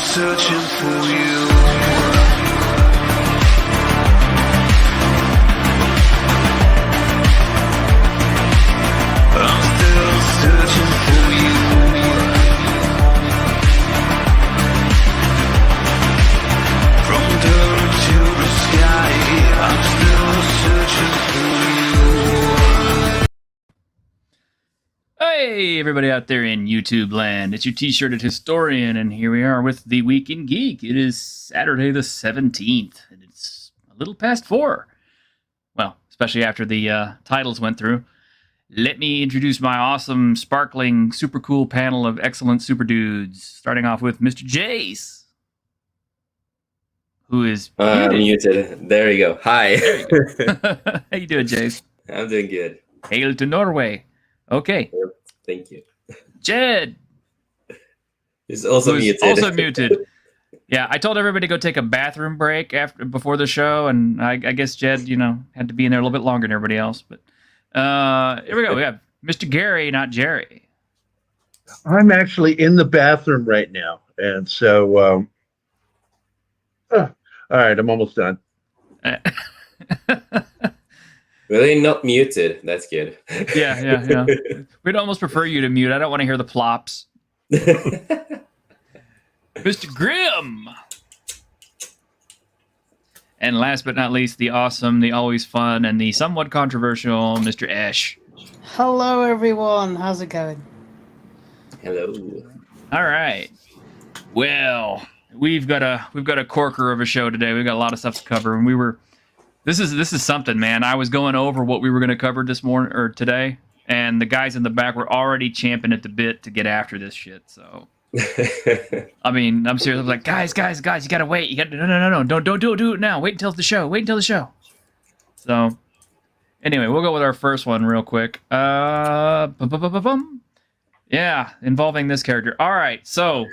searching for you. I'm still searching for you. From dirt to the sky, I'm still searching for you. Hey, everybody out there in YouTube land. It's your t-shirted historian, and here we are with the Week in Geek. It is Saturday the 17th, and it's a little past 4. Well, especially after the titles went through. Let me introduce my awesome, sparkling, super cool panel of excellent super dudes. Starting off with Mr. Jace, who is muted. There you go. Hi. There you go. How you doing, Jace? I'm doing good. Hail to Norway. Okay. Thank you. Jed. He's also muted. Also muted. Yeah, I told everybody to go take a bathroom break before the show, and I guess Jed, had to be in there a little bit longer than everybody else. But here we go. We have Mr. Gary, not Jerry. I'm actually in the bathroom right now, and so, all right, I'm almost done. Really not muted. That's good. Yeah. We'd almost prefer you to mute. I don't want to hear the plops. Mr. Grimm. And last but not least, the awesome, the always fun, and the somewhat controversial Mr. Ash. Hello, everyone. How's it going? Hello. All right. Well, we've got a corker of a show today. We've got a lot of stuff to cover, and This is something, man. I was going over what we were going to cover this morning or today, and the guys in the back were already champing at the bit to get after this shit. So, I mean, I'm serious. I'm like, guys, you gotta wait. You got no, don't do it now. Wait until the show. So, anyway, we'll go with our first one real quick. Yeah, involving this character. All right, so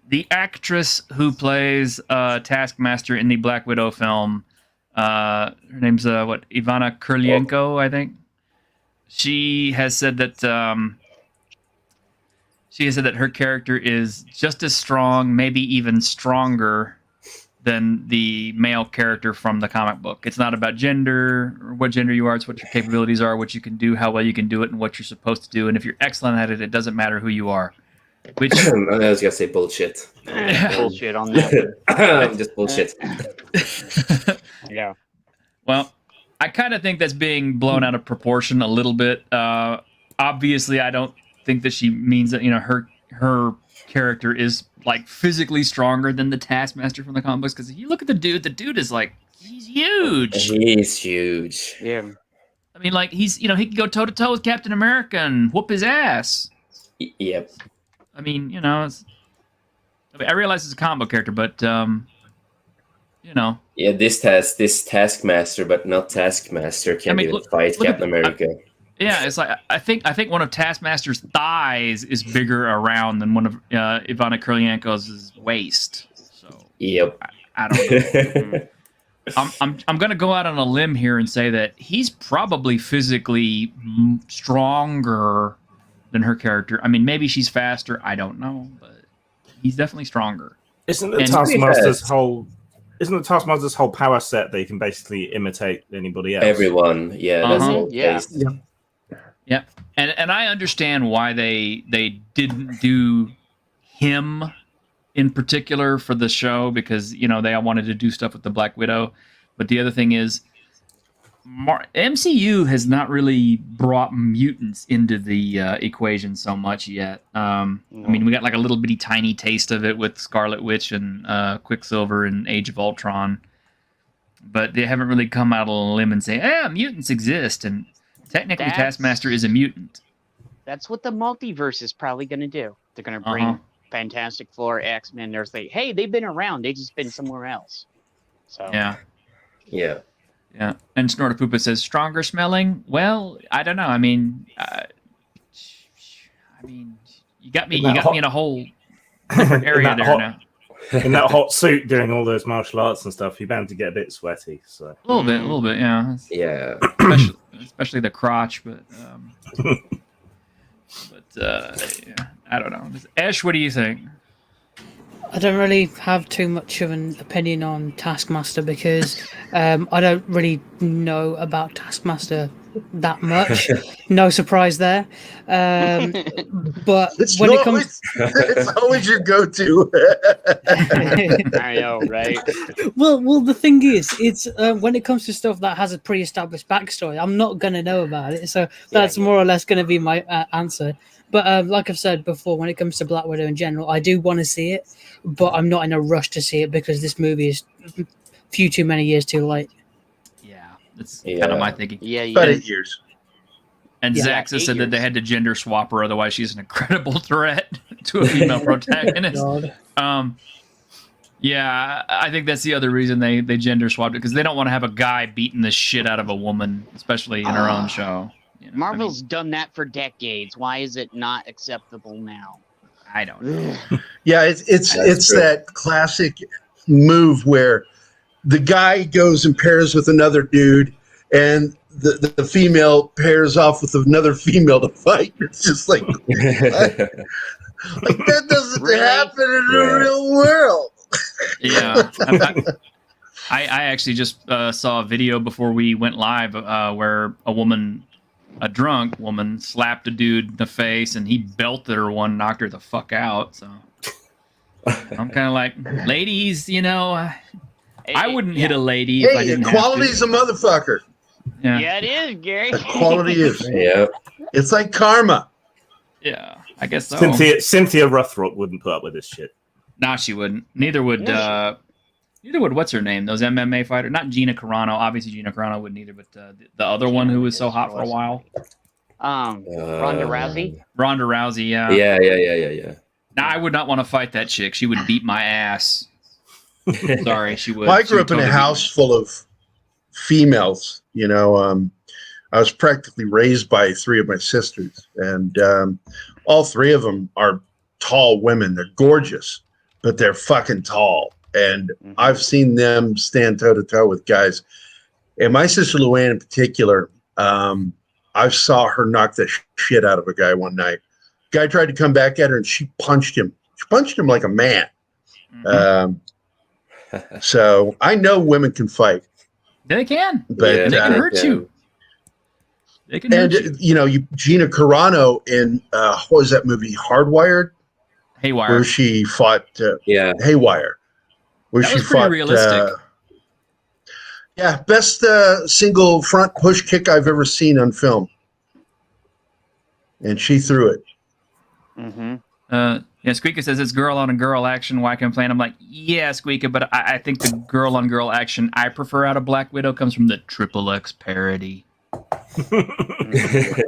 the actress who plays Taskmaster in the Black Widow film. Her name's Ivana Kurlenko, I think. She has said that her character is just as strong, maybe even stronger than the male character from the comic book. It's not about gender or what gender you are. It's what your capabilities are, what you can do, how well you can do it, and what you're supposed to do. And if you're excellent at it, it doesn't matter who you are. Which I was gonna say bullshit. Bullshit on that. Just bullshit. Yeah. Well, I kind of think that's being blown out of proportion a little bit. Obviously, I don't think that she means that her character is like physically stronger than the Taskmaster from the comic books. Because if you look at the dude is like he's huge. He's huge. Yeah. I mean, like he can go toe to toe with Captain America and whoop his ass. Yep. I mean, I realize it's a comic book character, but Yeah, this Taskmaster, but not Taskmaster, can't even fight Captain America. Yeah, it's like I think one of Taskmaster's thighs is bigger around than one of Ivana Kurlenko's waist. So yep. I don't know. I'm gonna go out on a limb here and say that he's probably physically stronger than her character. I mean, maybe she's faster. I don't know, but he's definitely stronger. Isn't the Taskmaster's whole power set that you can basically imitate anybody else? Everyone, yeah, that's all. Yeah. Yeah, and I understand why they didn't do him in particular for the show because they all wanted to do stuff with the Black Widow. But the other thing is, MCU has not really brought mutants into the equation so much yet. I mean, we got like a little bitty tiny taste of it with Scarlet Witch and Quicksilver and Age of Ultron, but they haven't really come out on a limb and say, mutants exist, and technically Taskmaster is a mutant. That's what the multiverse is probably going to do. They're going to bring Fantastic Four, X-Men. They're like, hey, they've been around. They just been somewhere else. So Yeah. Yeah. And Snortapoopa says, stronger smelling? Well, I don't know. I mean, you got me in a whole different area there now. In that hot suit doing all those martial arts and stuff, you're bound to get a bit sweaty. So a little bit, yeah. Yeah. Especially the crotch, but yeah, I don't know. Ash, what do you think? I don't really have too much of an opinion on Taskmaster because I don't really know about Taskmaster that much. No surprise there. But It's when it always, comes, it's always your go-to. I know, right? well, the thing is, it's when it comes to stuff that has a pre-established backstory, I'm not gonna know about it. So that's more or less gonna be my answer. But like I've said before, when it comes to Black Widow in general, I do want to see it, but I'm not in a rush to see it because this movie is few too many years too late. Yeah, that's kind of my thinking. Yeah, About yeah. 8 years. And Yeah, Zaxa 8 said that they years. had to gender swap her, otherwise she's an incredible threat to a female protagonist. God. Yeah, I think that's the other reason they gender swapped it, because they don't want to have a guy beating the shit out of a woman, especially in her own show. You know, Marvel's done that for decades. Why is it not acceptable now? I don't know. Yeah, it's That's true. that classic move where the guy goes and pairs with another dude, and the female pairs off with another female to fight. It's just like that doesn't Really? happen in the Yeah. real world. Yeah. I actually just saw a video before we went live where a drunk woman, slapped a dude in the face, and he belted her one, knocked her the fuck out. So I'm kind of like, ladies, I wouldn't hit a lady if I Hey, didn't equality's a motherfucker. have to. Yeah, it is, Gary. Equality is. Yeah. It's like karma. Yeah, I guess so. Cynthia Rothrock wouldn't put up with this shit. No, she wouldn't. Neither would what's her name? Those MMA fighters. Not Gina Carano. Obviously, Gina Carano wouldn't either. But the other one who was so hot for a while, Ronda Rousey. Ronda Rousey. Yeah. Yeah. No, I would not want to fight that chick. She would beat my ass. Sorry, she would. Well, I She grew would up in totally a beat house me. full of females. I was practically raised by 3 of my sisters, and all 3 of them are tall women. They're gorgeous, but they're fucking tall. And I've seen them stand toe to toe with guys. And my sister Luann in particular, I saw her knock the shit out of a guy one night. Guy tried to come back at her, and she punched him. She punched him like a man. So I know women can fight, They can. but Yeah, They can they hurt can. you. They can hurt and you. Gina Carano in what was that movie, Hardwired, Haywire. where she fought Yeah. Haywire, where That she was pretty fought. realistic. Yeah, best single front push kick I've ever seen on film, and she threw it. Squeaka says it's girl on girl action. Why complain? I'm like, yeah, Squeaka, but I think the girl on girl action I prefer out of Black Widow comes from the Triple X parody.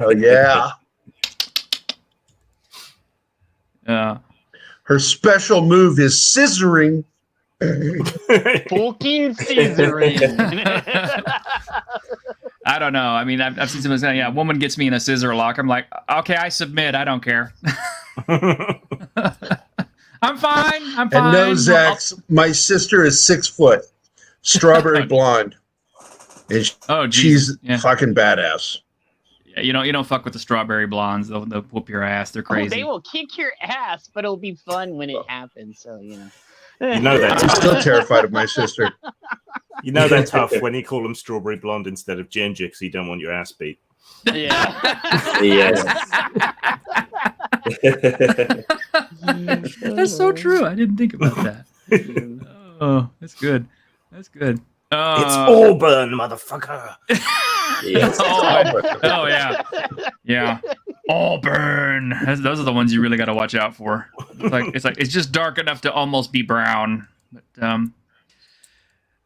Oh yeah, her special move is scissoring. Fucking scissoring. I don't know. I mean, I've seen someone say, "Yeah, a woman gets me in a scissor lock." I'm like, okay, I submit. I don't care. I'm fine. I'm fine. And no, Zach, my sister is 6 foot, strawberry blonde, and Jesus. she's fucking badass. Yeah, you don't fuck with the strawberry blondes. They'll whoop your ass. They're crazy. They will kick your ass, but it'll be fun when it happens. So You know that. I'm still terrified of my sister. You know they're tough when you call them strawberry blonde instead of ginger because you don't want your ass beat. Yeah. Yes. That's so true. I didn't think about that. Oh, that's good. That's good. It's Auburn, motherfucker. Yes. Oh yeah. Auburn. Those are the ones you really got to watch out for. It's just dark enough to almost be brown.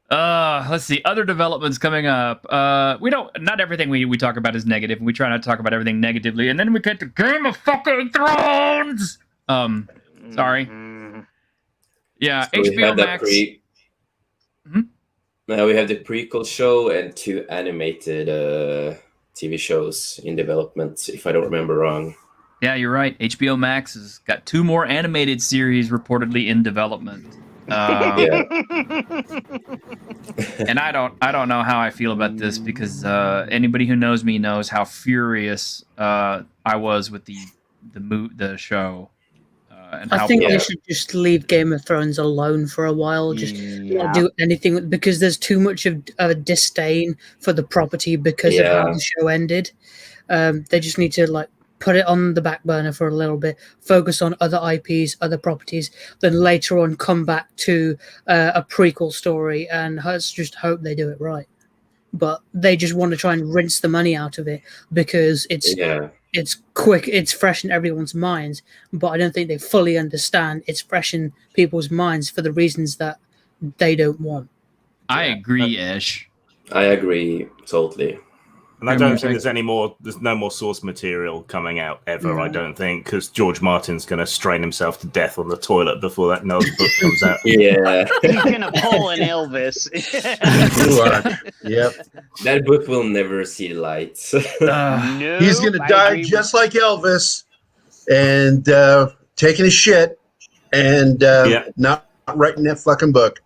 But let's see other developments coming up. Not everything we talk about is negative. We try not to talk about everything negatively, and then we get to Game of fucking Thrones. Sorry. Yeah, So we HBO have the Max. We have the prequel show and 2 animated TV shows in development, if I don't remember wrong. Yeah, you're right. HBO Max has got 2 more animated series reportedly in development. Yeah. And I don't know how I feel about this because anybody who knows me knows how furious I was with the show. and I how think Yeah. they should just leave Game of Thrones alone for a while. Just Yeah. not do anything because there's too much of a disdain for the property because of how Yeah. the show ended. They just need to like put it on the back burner for a little bit, focus on other IPs, other properties, then later on come back to a prequel story, and let's just hope they do it right. But they just want to try and rinse the money out of it because Yeah. it's quick, it's fresh in everyone's minds, but I don't think they fully understand it's fresh in people's minds for the reasons that they don't want. I agree, Ish. I agree totally. And I Grim, don't you're think there's no more source material coming out ever, I don't think, because George Martin's going to strain himself to death on the toilet before that Noel's book comes out. Yeah. He's gonna pull an Elvis. You are. Yep. That book will never see the light. No, He's gonna I die agree with- just like Elvis, and taking a shit, and not writing that fucking book.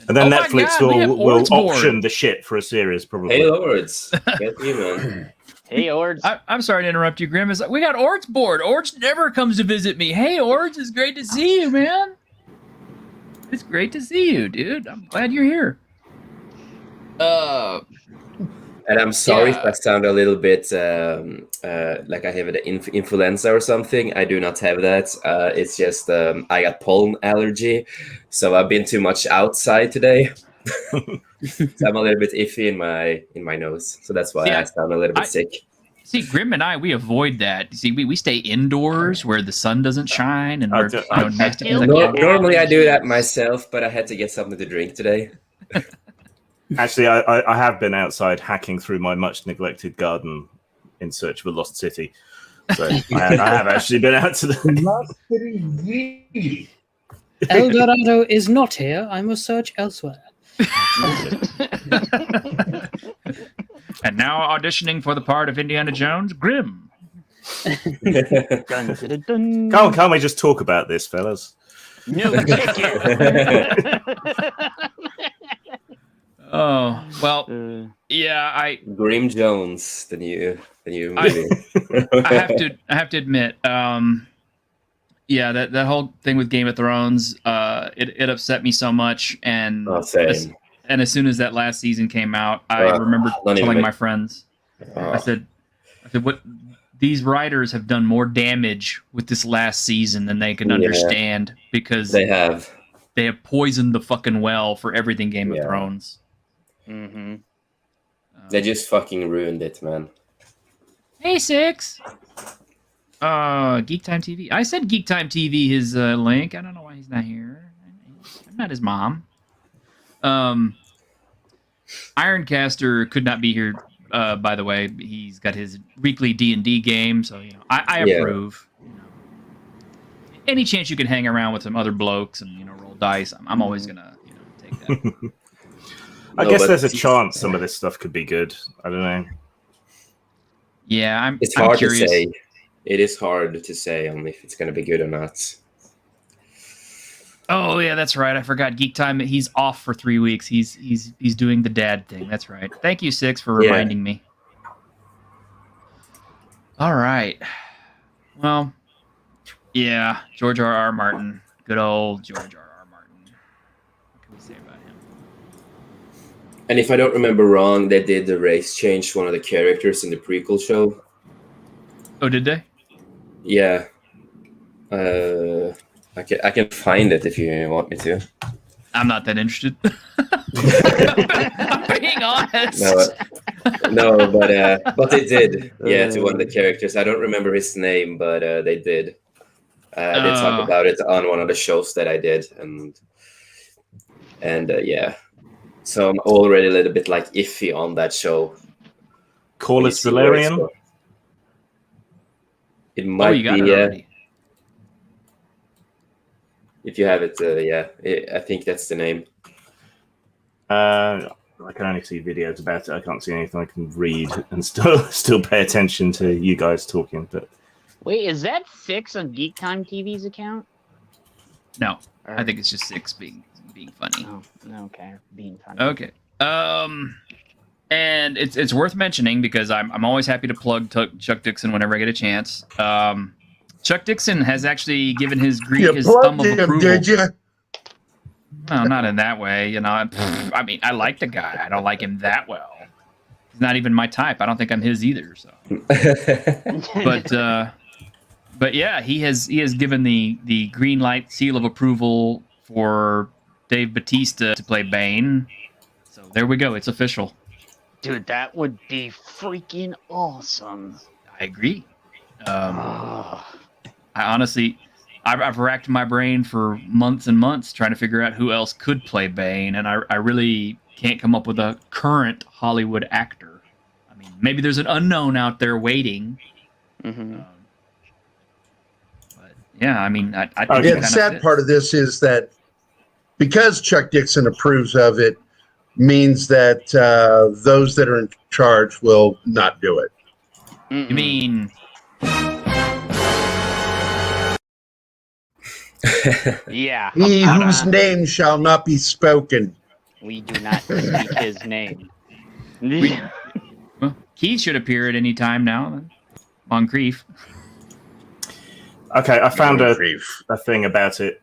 And then Oh my Netflix God, we have will Ords board. option the shit for a series, probably. Hey, Lords. Get me, man. Hey, Ords. I'm sorry to interrupt you, Grim. It's like, we got Ords board. Ords never comes to visit me. Hey, Ords, it's great to see you, man. It's great to see you, dude. I'm glad you're here. And I'm sorry Yeah. if I sound a little bit like I have an influenza or something. I do not have that. It's just I got pollen allergy, so I've been too much outside today. So I'm a little bit iffy in my nose, so that's why Yeah, I sound a little bit I- sick. See, Grim and I, we avoid that. See, we stay indoors where the sun doesn't shine and where nasty things like that. Normally I do that myself, but I had to get something to drink today. Actually, I have been outside hacking through my much neglected garden in search of a lost city. So I have actually been out to the. Lost City V. El Dorado is not here. I must search elsewhere. And now auditioning for the part of Indiana Jones, Grim. Dun, dun, dun, dun. Can't we just talk about this, fellas? No, thank you. Oh, well, Uh, yeah, Grim Jones, the new I- movie. I have to admit, yeah, that whole thing with Game of Thrones, it upset me so much, and Oh, same. as soon as that last season came out, I remember don't even telling make- my friends, Oh. I said, what these writers have done more damage with this last season than they can Yeah. understand because They have. they have poisoned the fucking well for everything Game Yeah. of Thrones. mhm. They just fucking ruined it, man. Hey, Six. Geek Time TV. I said Geek Time TV, his link. I don't know why he's not here. I'm not his mom. Ironcaster could not be here. By the way, he's got his weekly D&D game, so I Yeah. approve. Any chance you can hang around with some other blokes and roll dice, I'm always gonna take that. I No, guess but there's a chance some of this stuff could be good. I don't know. Yeah, It's I'm hard curious. to say. It is hard to say on if it's going to be good or not. Oh yeah, that's right. I forgot Geek Time. He's off for 3 weeks. He's doing the dad thing. That's right. Thank you, Six, for Yeah. reminding me. All right. Well, yeah, George R.R. Martin. Good old George R.R. Martin. What can we say about him? And if I don't remember wrong, they did the race change one of the characters in the prequel show. Oh, did they? Yeah. I can find it if you want me to. I'm not that interested. I'm being honest. No, but they did. Yeah, to one of the characters. I don't remember his name, but they did. They talked about it on one of the shows that I did, and yeah. So I'm already a little bit like iffy on that show. Corlys You see where it's Valerian? going. It Oh, might you got be, it already. if you have it, I think that's the name. I can only see videos about it. I can't see anything I can read and still pay attention to you guys talking. But Wait, is that Six on Geek Time TV's account? No, Or- I think it's just Six being funny. Oh, okay. Being funny. Okay. And it's worth mentioning because I'm always happy to plug Chuck Dixon whenever I get a chance. Chuck Dixon has actually given his Greek You his thumb plugged of him, approval. did you? No, not in that way. You know, I mean, I like the guy. I don't like him that well. He's not even my type. I don't think I'm his either. So, but yeah, he has given the green light seal of approval for Dave Bautista to play Bane. So there we go. It's official. Dude, that would be freaking awesome. I agree. Oh. I honestly, I've racked my brain for months and months trying to figure out who else could play Bane, and I really can't come up with a current Hollywood actor. I mean, maybe there's an unknown out there waiting. Mm-hmm. But yeah, I mean, I think Yeah, it the kinda sad fits. part of this is that because Chuck Dixon approves of it, means that those that are in charge will not do it. You mean Yeah. He whose name shall not be spoken. We do not speak his name. well, Keith should appear at any time now. Then. Moncrief. Okay, I found a Grief. thing about it.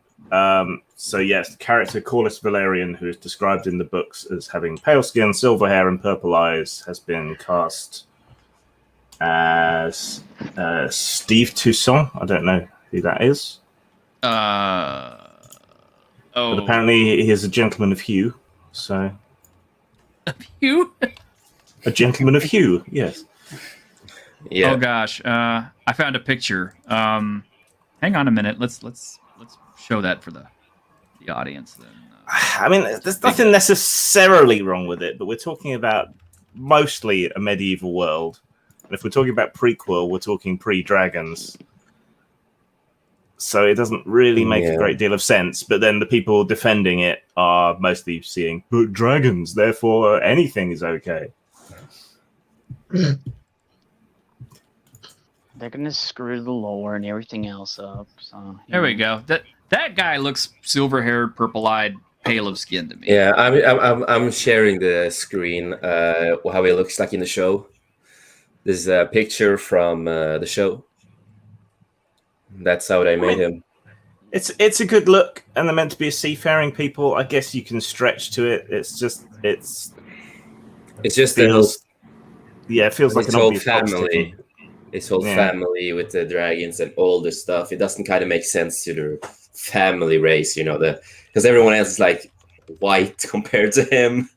So yes, the character Corlys Valerian, who is described in the books as having pale skin, silver hair, and purple eyes, has been cast as Steve Toussaint. I don't know who that is. But apparently he is a gentleman of hue. So you. a gentleman of hue, yes. Yeah. Oh gosh, I found a picture. Hang on a minute. Let's show that for the audience then. I mean, there's nothing necessarily wrong with it, but we're talking about mostly a medieval world. And if we're talking about prequel, we're talking pre-dragons. So it doesn't really make a great deal of sense. But then the people defending it are mostly seeing, but dragons, therefore anything is okay. They're gonna screw the lore and everything else up. So There we go. That guy looks silver-haired, purple-eyed, pale of skin to me. Yeah, I'm sharing the screen. How it looks like in the show. This is a picture from the show. That's how they made him. It's a good look, and they're meant to be a seafaring people. I guess you can stretch to it. It just feels it feels like his an whole obvious box family. ticking. His whole family with the dragons and all the stuff. It doesn't kind of make sense to the family race, you know, because everyone else is like white compared to him.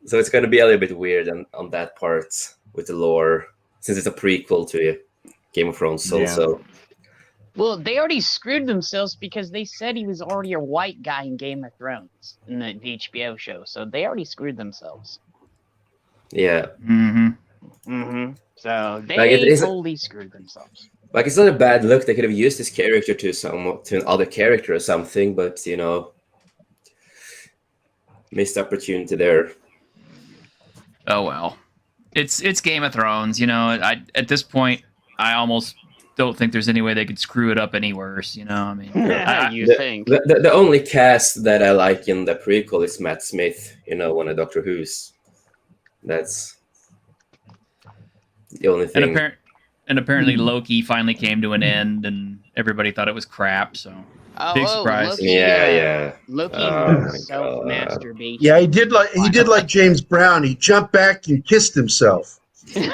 So it's going to be a little bit weird on that part with the lore, since it's a prequel to Game of Thrones also. well, they already screwed themselves because they said he was already a white guy in Game of Thrones in the HBO show. So they already screwed themselves. Yeah. Mm-hmm. Mm-hmm. So they Like, totally screwed themselves. Like, it's not a bad look. They could have used this character to an other character or something, but you know, missed opportunity there. Oh well, it's Game of Thrones. You know, at this point, I almost don't think there's any way they could screw it up any worse. You know, I mean, think the only cast that I like in the prequel is Matt Smith. You know, one of Doctor Who's. That's the only thing. And apparently Loki finally came to an end, and everybody thought it was crap. So big surprise. Loki, Yeah. Loki Oh, self-masturbation. Yeah, he did like James Brown. He jumped back and kissed himself. Yeah.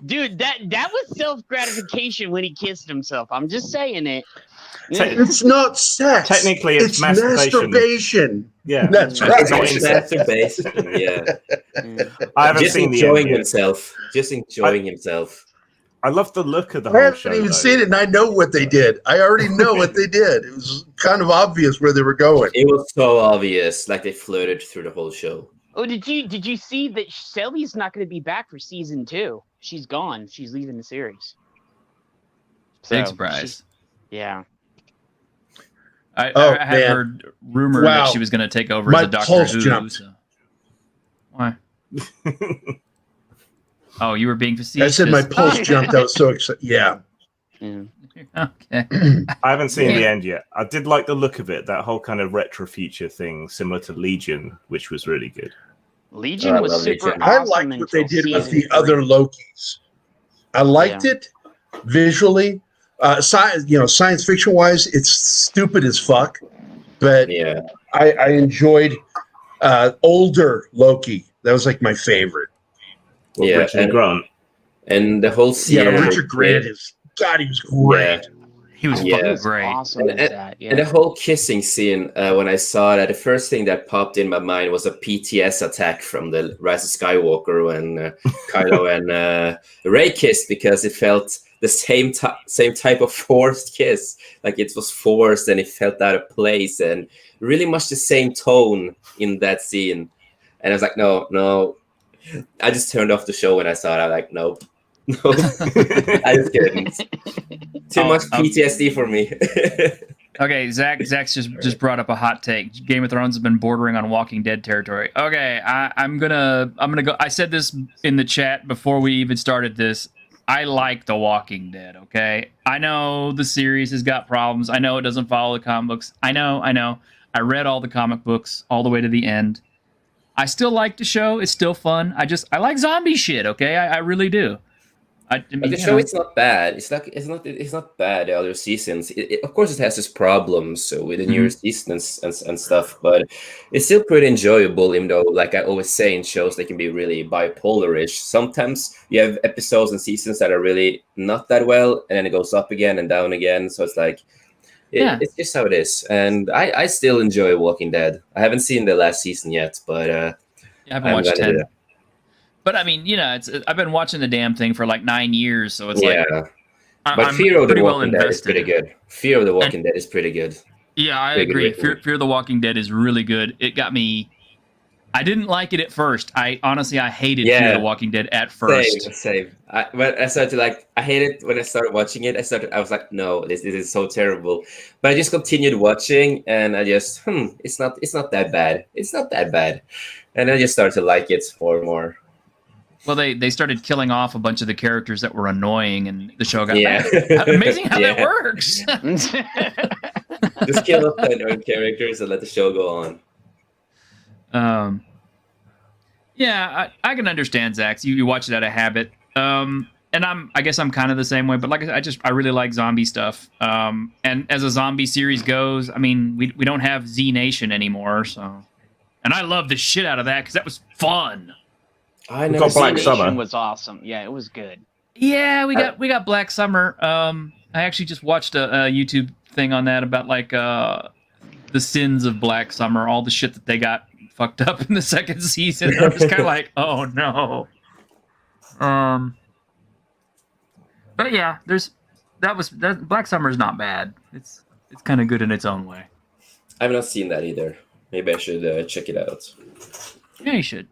Dude, that was self-gratification when he kissed himself. I'm just saying it. It's not sex. Technically, it's masturbation. Yeah, That's right. Masturbation. Yeah. I haven't Just seen the enjoying end yet. himself. Just enjoying himself. I love the look of the I whole haven't show. even though. seen it, and I know what they did. I already know what they did. It was kind of obvious where they were going. It was so obvious, like they flirted through the whole show. Oh, did you see that Shelly's not going to be back for season 2? She's gone. She's leaving the series. Big surprise. Yeah. I had man. heard rumor Wow. that she was going to take over My as a Doctor pulse Who. jumped. So. Why? Oh, you were being I facetious. said my pulse jumped. I was so excited. Yeah. Okay. I haven't seen the end yet. I did like the look of it, that whole kind of retro future thing, similar to Legion, which was really good. Legion I was love super Legion. awesome. I liked what they until did with season the other 3. Lokis. I liked it visually. Science fiction wise, it's stupid as fuck. But Yeah. I enjoyed older Loki. That was like my favorite. Well, Yeah, Richard Grant. And the whole series. Yeah, Richard Grant is God. He was great. He was Yeah. fucking was great. awesome And, as and, that. and the Yeah. whole kissing scene, when I saw that, the first thing that popped in my mind was a PTS attack from the Rise of Skywalker when Kylo and Rey kissed, because it felt the same type of forced kiss. Like it was forced and it felt out of place, and really much the same tone in that scene. And I was like, no. I just turned off the show when I saw it. I was like, nope. No, I just couldn't. Too much PTSD for me. Okay, Zach's just brought up a hot take. Game of Thrones has been bordering on Walking Dead territory. Okay, I'm gonna go. I said this in the chat before we even started this. I like The Walking Dead. Okay, I know the series has got problems. I know it doesn't follow the comic books. I know. I read all the comic books all the way to the end. I still like the show. It's still fun. I like zombie shit. Okay, I really do. I mean, But the show, it's not bad. It's not bad. The other seasons, of course, it has its problems with the newer seasons and stuff, but it's still pretty enjoyable. Even though, like I always say in shows, they can be really bipolarish. Sometimes you have episodes and seasons that are really not that well, and then it goes up again and down again. So it's like, it's just how it is. And I still enjoy Walking Dead. I haven't seen the last season yet, but I haven't watched gonna do 10. that. But I mean, I've been watching the damn thing for like 9 years, so it's Yeah. like But I'm Fear of the pretty well Walking Dead is invested. pretty good. Fear of the Walking Dead is pretty good. Yeah, I Pretty good agree. written. Fear the Walking Dead is really good. It got me. I didn't like it at first. I hated Fear the Walking Dead at first. Same. When I started I hate it when I started watching it. I was like, no, this is so terrible. But I just continued watching, and I just, it's not that bad. It's not that bad, and I just started to like it more and more. Well, they started killing off a bunch of the characters that were annoying, and the show got Yeah. amazing how that works. Just kill off the annoying characters and let the show go on. Yeah, I can understand, Zach. You watch it out of habit. And I guess I'm kind of the same way, but like I really like zombie stuff. And as a zombie series goes, I mean, we don't have Z Nation anymore, so. And I love the shit out of that because that was fun. I We've never got Black seen it. Summer. Nation was awesome. Yeah, it was good. Yeah, we got Black Summer. I actually just watched a YouTube thing on that about like the sins of Black Summer, all the shit that they got fucked up in the second season. I was kind of like, oh no. But yeah, Black Summer is not bad. It's kind of good in its own way. I have not seen that either. Maybe I should check it out. Yeah, you should.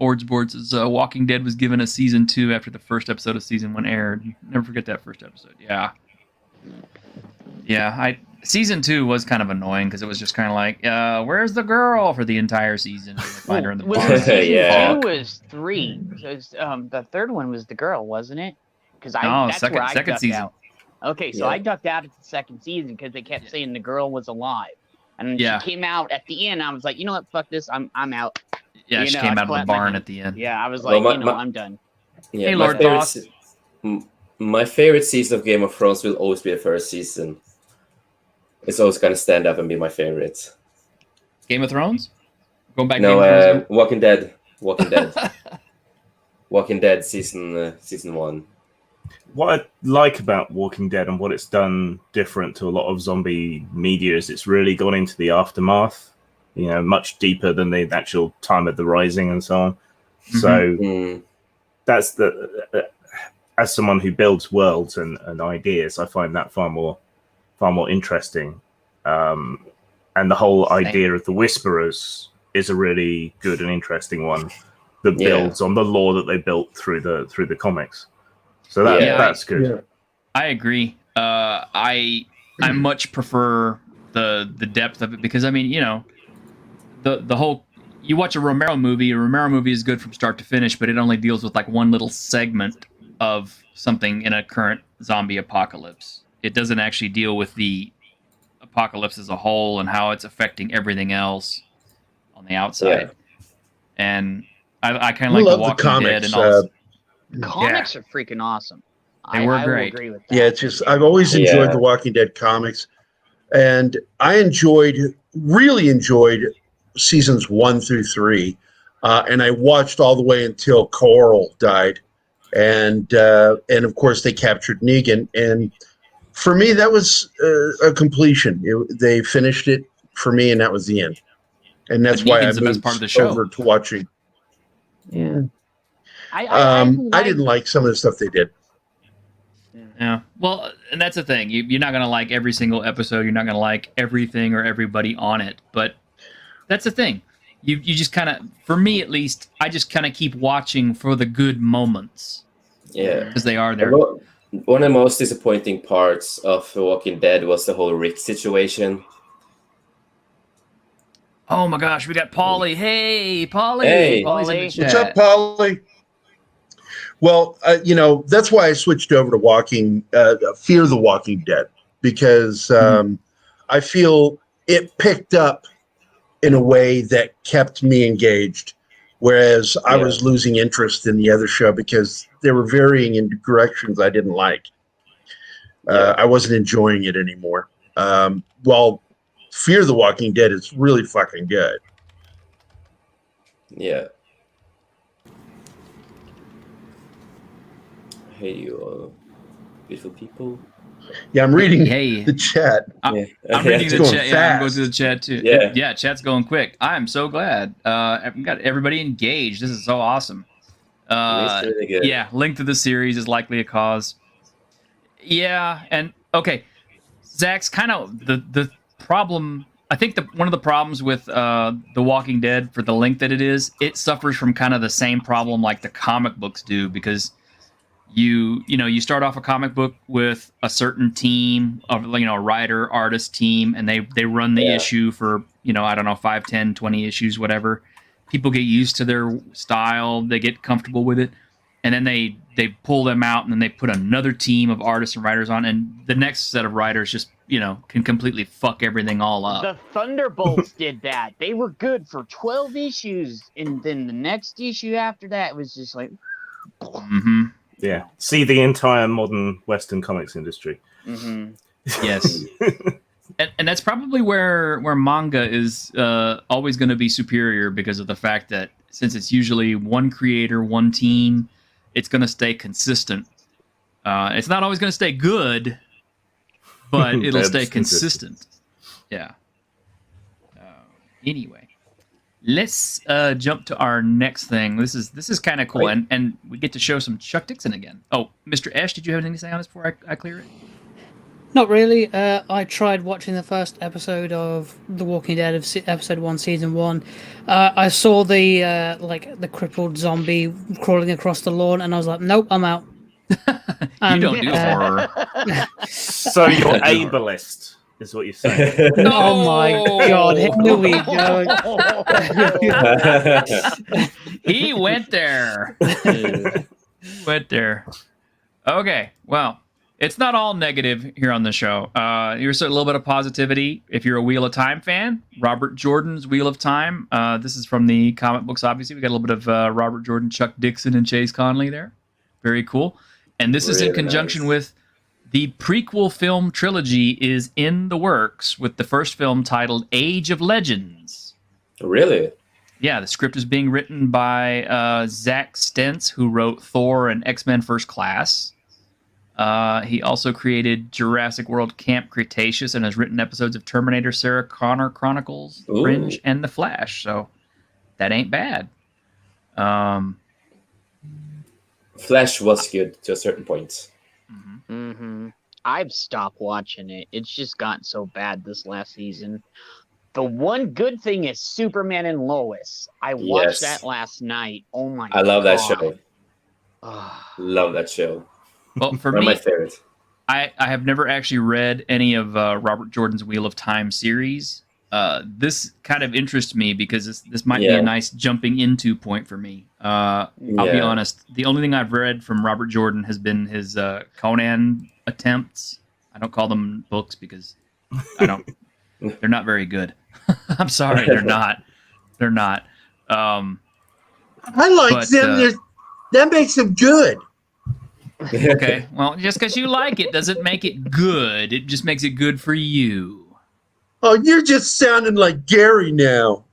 Ords Boards is Walking Dead was given a season 2 after the first episode of season 1 aired. Never forget that first episode. Yeah. Season 2 was kind of annoying because it was just kind of like, where's the girl for the entire season? And they find her in the Was bar. it season Yeah. 2 was 3. So it's, the third one was the girl, wasn't it? Because No, that's where I second ducked season. out. Okay, so Yeah. I ducked out at the second season because they kept saying the girl was alive. And when Yeah. she came out at the end, I was like, you know what, fuck this, I'm out. Yeah, You she know, came I out of the clapped my barn hand. at the end. Yeah, I was Well, like, my- I'm done. Yeah, Hey, my Lord favorite Boss. my favorite season of Game of Thrones will always be the first season. It's always going to stand up and be my favorite. Game of Thrones? Going back No, Game of Thrones? Walking Dead. Walking Dead season 1. What I like about Walking Dead and what it's done different to a lot of zombie media is it's really gone into the aftermath, much deeper than the actual time of the rising and so on. So that's as someone who builds worlds and ideas, I find that far more interesting. And the whole idea of the Whisperers is a really good and interesting one that builds on the lore that they built through the comics. So that's good. Yeah. I agree. I much prefer the depth of it because I mean, the whole you watch a Romero movie is good from start to finish, but it only deals with like one little segment of something in a current zombie apocalypse. It doesn't actually deal with the apocalypse as a whole and how it's affecting everything else on the outside. Yeah. And I kind I of like The love the Walking comics. Dead and all. Comics are freaking awesome. They were I will great. agree with that. Yeah, it's just I've always enjoyed Yeah. the Walking Dead comics, and I really enjoyed seasons 1 through 3, and I watched all the way until Coral died, and of course they captured Negan, and for me that was a completion. They finished it for me, and that was the end, and that's why I Negan's the best moved part of the show. over to watching. Yeah. I I didn't like some of the stuff they did. Yeah. Well, and that's the thing. You're not going to like every single episode. You're not going to like everything or everybody on it. But that's the thing. You just kind of, for me at least, I just kind of keep watching for the good moments. Yeah. Because they are there. One of the most disappointing parts of The Walking Dead was the whole Rick situation. Oh my gosh, we got Paulie. Hey, Paulie. Hey. Paulie's in the Paulie. chat. What's up, Polly? Well, that's why I switched over to watching Fear the Walking Dead, because I feel it picked up in a way that kept me engaged, whereas I was losing interest in the other show because they were varying in directions I didn't like. I wasn't enjoying it anymore. While Fear the Walking Dead is really fucking good. Yeah. Hey, you all beautiful people. Yeah, I'm reading Hey. the chat. I'm Yeah. reading It's the going chat. Yeah, I'm going fast. through the chat too. Yeah. Chat's going quick. I'm so glad. I've got everybody engaged. This is so awesome. It's really good. Yeah, link to the series is likely a cause. Yeah, and okay, Zach's kind of the problem. I think one of the problems with The Walking Dead, for the length that it is, it suffers from kind of the same problem like the comic books do, because you start off a comic book with a certain team of a writer artist team, and they run the issue for I don't know 5, 10, 20 issues, whatever. People get used to their style, they get comfortable with it, and then they pull them out, and then they put another team of artists and writers on, and the next set of writers just can completely fuck everything all up. The Thunderbolts did that. They were good for 12 issues, and then the next issue after that was just like. Mm-hmm. Yeah. See the entire modern Western comics industry. Mm-hmm. Yes. And that's probably where manga is always going to be superior, because of the fact that since it's usually one creator, one team, it's going to stay consistent. It's not always going to stay good, but it'll stay consistent. Yeah. Anyway, let's jump to our next thing. This is kind of cool, and we get to show some Chuck Dixon again. Oh, Mr. Esch, did you have anything to say on this before I clear it? Not really. I tried watching the first episode of The Walking Dead of episode 1, season 1. I saw the the crippled zombie crawling across the lawn, and I was like, nope, I'm out. You don't do horror. So you're ableist, is what you're saying. Oh my god, here we go. He went there. Went there. Okay, well, it's not all negative here on the show. Here's a little bit of positivity. If you're a Wheel of Time fan, Robert Jordan's Wheel of Time. This is from the comic books, obviously. We got a little bit of Robert Jordan, Chuck Dixon, and Chase Conley there. Very cool. And this is in conjunction with the prequel film trilogy is in the works, with the first film titled Age of Legends. Really? Yeah, the script is being written by Zach Stentz, who wrote Thor and X-Men First Class. He also created Jurassic World Camp Cretaceous and has written episodes of Terminator, Sarah Connor Chronicles, Fringe, and The Flash. So that ain't bad. Flash was good to a certain point. Mm-hmm. I've stopped watching it. It's just gotten so bad this last season. The one good thing is Superman and Lois. I watched that last night. Oh my god. I love that show. Love that show. Well, for One me, of my favorites. I have never actually read any of Robert Jordan's Wheel of Time series. This kind of interests me because this might be a nice jumping into point for me. I'll be honest. The only thing I've read from Robert Jordan has been his Conan attempts. I don't call them books because they're not very good. I'm sorry, they're not. They're not. I like them. That makes them good. Okay, well, just because you like it doesn't make it good. It just makes it good for you. Oh, you're just sounding like Gary now.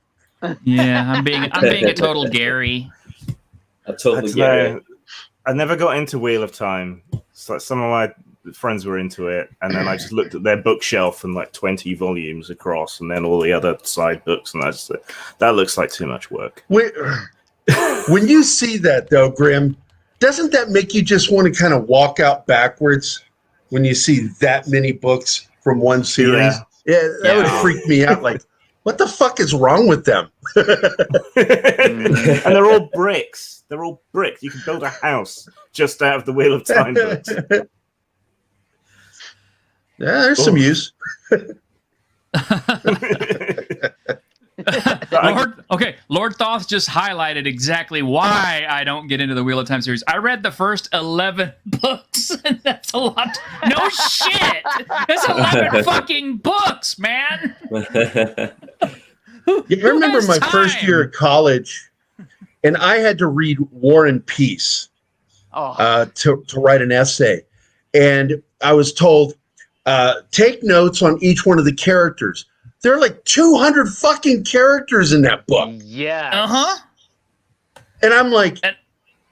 Yeah, I'm being a total Gary. I totally I get don't it. know. I never got into Wheel of Time. It's like some of my friends were into it, and then I just looked at their bookshelf and like 20 volumes across, and then all the other side books, and I just said, that looks like too much work. When you see that, though, Grim, doesn't that make you just want to kind of walk out backwards when you see that many books from one series? Yeah, that would freak me out. Like, what the fuck is wrong with them? And they're all bricks. They're all bricks. You can build a house just out of the Wheel of Time books. Yeah, there's some use. Lord Thoth just highlighted exactly why I don't get into the Wheel of Time series. I read the first 11 books, and that's a lot. No shit! That's 11 fucking books, man! I remember my first year at college, and I had to read War and Peace to write an essay. And I was told, take notes on each one of the characters. There are like 200 fucking characters in that book. Yeah. Uh-huh. And I'm like,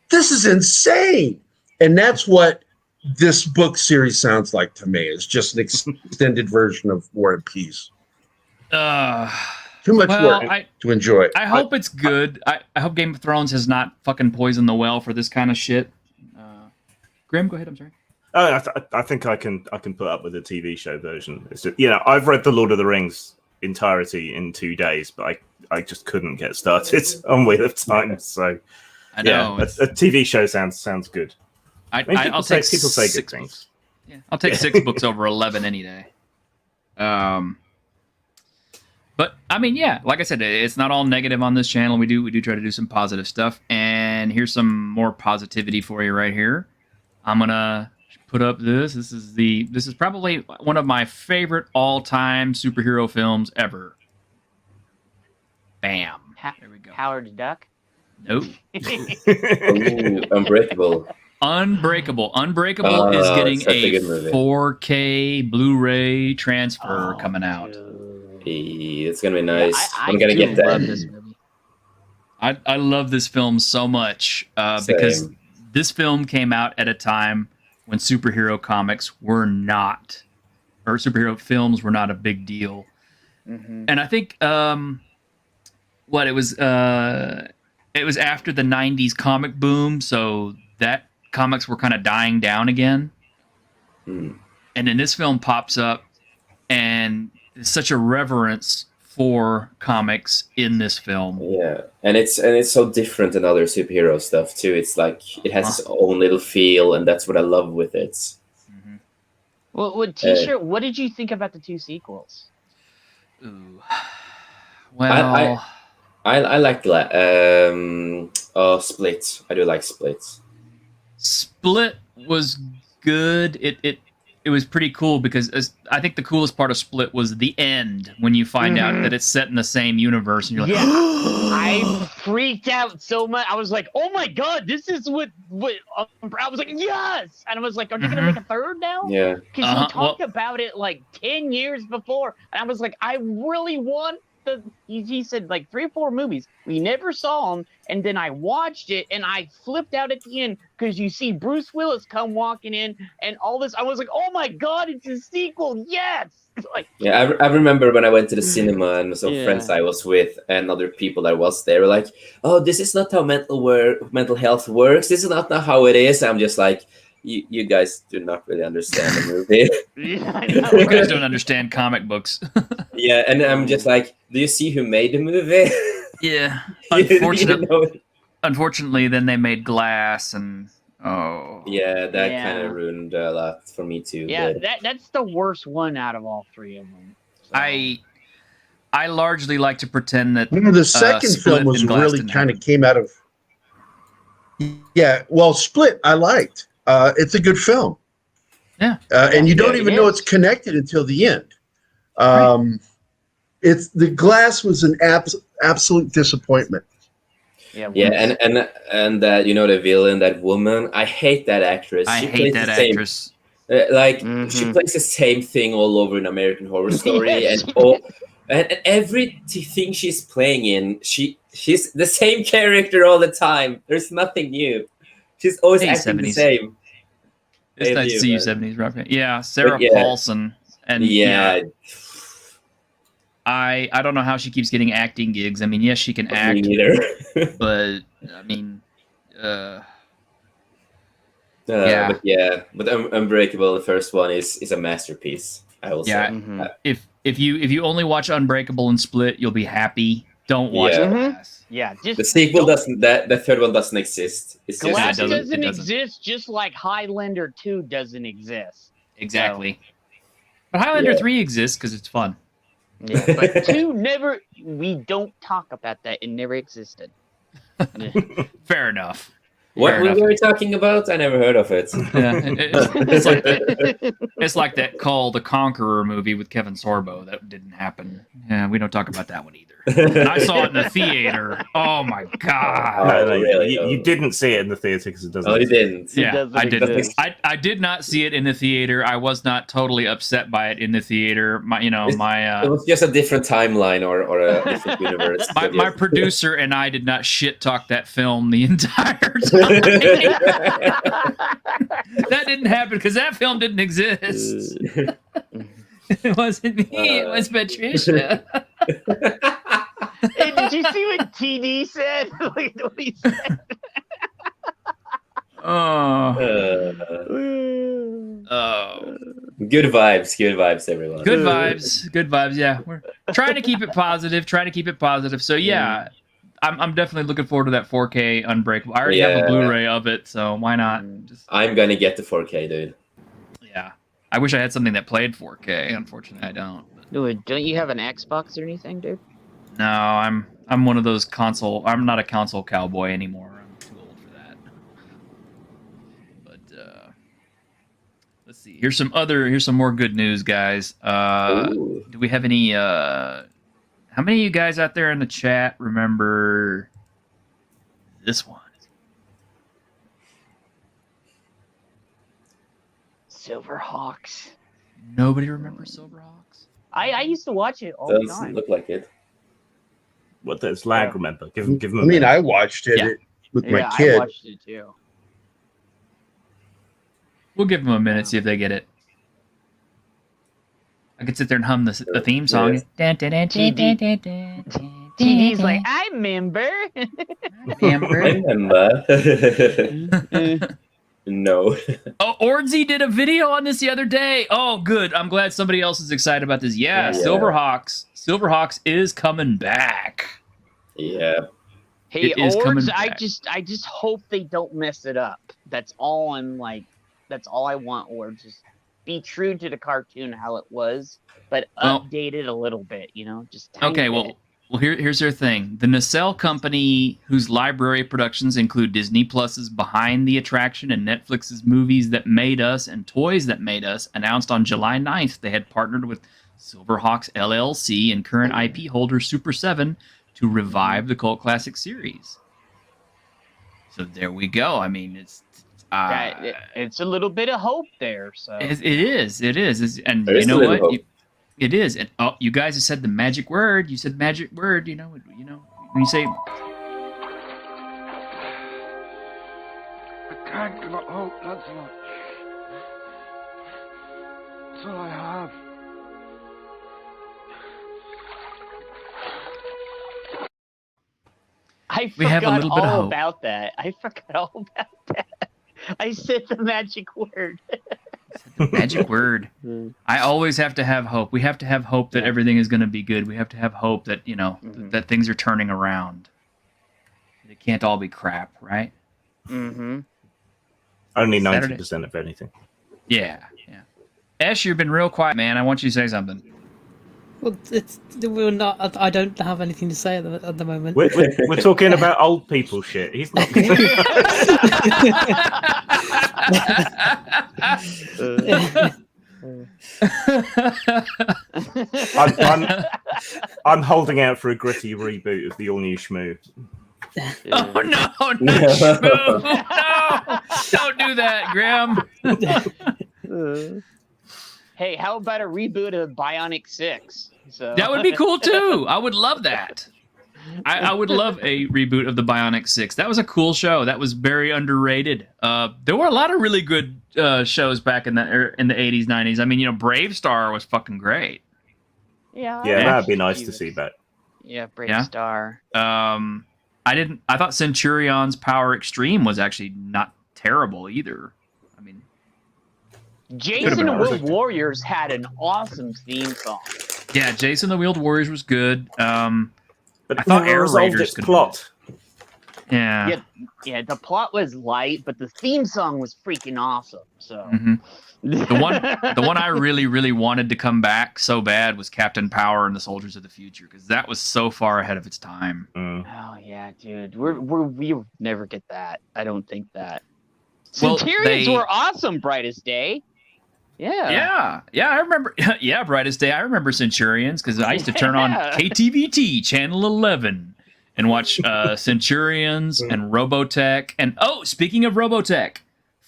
this is insane. And that's what this book series sounds like to me. It's just an extended version of War and Peace. Too much work to enjoy. I hope it's good. I hope Game of Thrones has not fucking poisoned the well for this kind of shit. Grim, go ahead. I'm sorry. Oh, I think I can put up with the TV show version. It's just, I've read the Lord of the Rings entirety in 2 days, but I just couldn't get started on Wheel of Time. So I know a TV show sounds good. I'll take people say six good things. Yeah, I'll take 6 books over 11 any day. But I mean, yeah, like I said, it's not all negative on this channel. We do try to do some positive stuff, and here's some more positivity for you right here. I'm gonna put up this. This is probably one of my favorite all-time superhero films ever. Bam. There we go. Howard the Duck. Nope. Ooh, Unbreakable. Unbreakable is getting such a a good movie. 4K Blu-ray transfer coming out. Hey, it's gonna be nice. I'm I gonna do get that. love this movie. I love this film so much because Same. this film came out at a time when superhero comics were not, or superhero films were not a big deal. Mm-hmm. And I think it was after the 90s comic boom, so that comics were kind of dying down again. Mm. And then this film pops up, and there's such a reverence for comics in this film. Yeah, and it's so different than other superhero stuff too. It's like it has its own little feel, and that's what I love with it. Mm-hmm. Well, T-shirt, what did you think about the 2 sequels? Ooh. Well, I like Split. I do like Split. Split was good. It was pretty cool because I think the coolest part of Split was the end when you find out that it's set in the same universe, and you're like, I freaked out so much. I was like, "Oh my god, this is what." I was like, "Yes!" And I was like, "Are you gonna make a third now?" Yeah, because we talked about it like 10 years before, and I was like, "I really want." He said like 3 or 4 movies. We never saw them, and then I watched it, and I flipped out at the end because you see Bruce Willis come walking in, and all this. I was like, "Oh my god, it's a sequel!" Yes. Like, yeah. I remember when I went to the cinema and some friends I was with and other people that was there were like, "Oh, this is not how mental health works. This is not how it is." I'm just like, you guys do not really understand the movie. You guys don't understand comic books. Yeah, and I'm just like, do you see who made the movie? Yeah. Unfortunately. Unfortunately, then they made Glass, and yeah, that kind of ruined a lot for me too. Yeah, but that's the worst one out of all 3 of them. So. I largely like to pretend that the second film was really kind of came out of. Yeah, well, Split I liked. It's a good film. Yeah, and you don't even know it's connected until the end. It's the Glass was an absolute disappointment. Yeah, Yeah, and that you know the villain, that woman. I hate that actress. I She hate plays that the same. actress. Like she Mhm. plays the same thing all over in American Horror Story, Yes, and she all and everything she's playing in, she's the same character all the time. There's nothing new. She's always Hey, acting the 70s. same. It's Same nice to you, see you, man. 70s rock. Yeah, Sarah yeah. Paulson. And Yeah, I don't know how she keeps getting acting gigs. I mean, yes, she can me act, neither. but I mean, yeah. But yeah, but Unbreakable, the first one, is a masterpiece. I will Yeah. say. Mhm. If you only watch Unbreakable and Split, you'll be happy. Don't watch Yeah. Glass. Yeah, just The sequel don't- doesn't. The third one doesn't exist. It's just Glass it doesn't, doesn't. exist, just like Highlander 2 doesn't exist. Exactly. But Highlander Yeah. 3 exists because it's fun. Yeah, but 2 never. We don't talk about that. It never existed. Fair enough. What Fair movie enough. were you talking about? I never heard of it. Yeah, it's like that. It's like that Call the Conqueror movie with Kevin Sorbo that didn't happen. Yeah, we don't talk about that one either. And I saw it in the theater. Oh my god! No, Oh, really? you didn't see it in the theater because it doesn't. Oh, you exist. didn't. Yeah, doesn't I did. exist. I did not see it in the theater. I was not totally upset by it in the theater. It was just a different timeline or a different universe. My producer and I did not shit talk that film the entire time. That didn't happen because that film didn't exist. It wasn't me. It was Patricia. Hey, did you see what TD said? Like, what he said? Oh, Good vibes, everyone. good vibes. Good vibes. Yeah, we're trying to keep it positive. So yeah, I'm definitely looking forward to that 4K Unbreakable. I already have a Yeah. Blu-ray of it, so why not? Just I'm gonna get the 4K, dude. yeah. I wish I had something that played 4K. Unfortunately, I don't. Dude, don't you have an Xbox or anything, dude? No, I'm one of those console. I'm not a console cowboy anymore. I'm too old for that. But let's see. Here's some more good news, guys. Ooh. Do we have any? How many of you guys out there in the chat remember this one? Silverhawks. Nobody remembers Silverhawks? I used to watch it all the Doesn't time. look like it. What does lag remember? Give them. I mean, I watched it Yeah. with Yeah, my I kid. watched it too. We'll give them a minute, see if they get it. I could sit there and hum the theme song. TD's like, I remember. I remember. No. Oh, Ordsy did a video on this the other day. Oh, good. I'm glad somebody else is excited about this. Yeah, Yeah. Silverhawks. Silverhawks is coming back. Yeah. Hey, It is coming Ords, back. I just hope they don't mess it up. That's all I'm like. That's all I want, Ords. Just be true to the cartoon how it was, but Well- update it a little bit. You know, just tiny Okay, bit. well, here's their thing. The Nacelle Company, whose library productions include Disney Plus's Behind the Attraction and Netflix's Movies That Made Us and Toys That Made Us, announced on July 9th they had partnered with Silverhawks LLC and current IP holder Super 7 to revive the cult classic series. So there we go. I mean, It's a little bit of hope there. So it is. And There you is know a little what? hope. It is. And you guys have said the magic word. You said magic word. You know when you say I can't give up hope, Lancelot. That's all I have. I We have a forgot little bit of all hope. about that. I forgot all about that. I said the magic word. magic word. I always have to have hope. We have to have hope that Yeah. everything is going to be good. We have to have hope that Mhm. that things are turning around. It can't all be crap, right? Mm-hmm. Only Saturday. 90% of anything. Yeah. Ash, you've been real quiet, man. I want you to say something. Well, we're not. I don't have anything to say at the moment. We're talking about old people shit. He's not. I'm holding out for a gritty reboot of the all new Shmoo. Oh no, no, don't do that, Graham. Hey, how about a reboot of Bionic 6? So That would be cool too. I would love that. I would love a reboot of the Bionic 6. That was a cool show. That was very underrated. There were a lot of really good shows back in the 80s, 90s. I mean, Brave Star was fucking great. Yeah, that'd be nice to see back. Yeah, Brave Star. I thought Centurion's Power Extreme was actually not terrible either. I mean, Jason the Wheeled Warriors had an awesome theme song. Yeah, Jason the Wheeled Warriors was good. But I thought Air Raiders could plot. Yeah, the plot was light, but the theme song was freaking awesome. So the one I really, really wanted to come back so bad was Captain Power and the Soldiers of the Future, because that was so far ahead of its time. Oh yeah, dude, we'll never get that. I don't think that. Well, Centurions were awesome. Brightest Day. Yeah, I remember. Yeah, Brightest Day. I remember Centurions because I used to turn on KTVT channel 11 and watch Centurions and Robotech. And speaking of Robotech,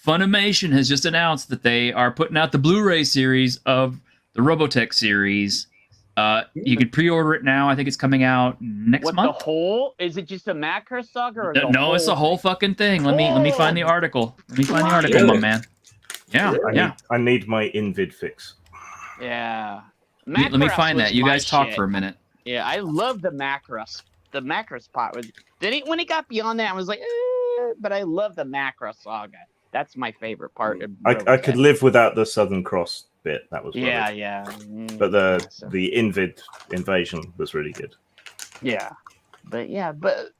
Funimation has just announced that they are putting out the Blu-ray series of the Robotech series. You can pre-order it now. I think it's coming out next month. The whole? Is it just a Macro saga? Or no, it's the whole fucking thing. Let me find the article. My man. Yeah, I need my Invid fix. Yeah. Let me find that. You guys talk for a minute. Yeah, I love the Macross. The Macross part. When it got beyond that, I was like, but I love the Macross saga. That's my favorite part. I could live without the Southern Cross bit. That was rubbish. But the Invid invasion was really good. Yeah. But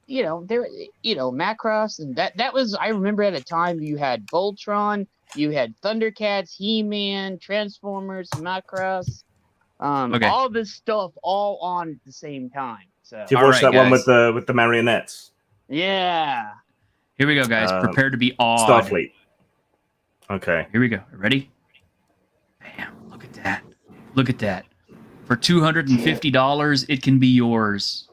Macross, and that was, I remember at a time you had Voltron, you had Thundercats, He-Man, Transformers, Macross, all this stuff all on at the same time. So did you watch that one with the marionettes? Yeah. Here we go, guys. Prepare to be awed. Starfleet. Okay. Here we go. Ready? Bam! Look at that. Look at that. For $250, it can be yours.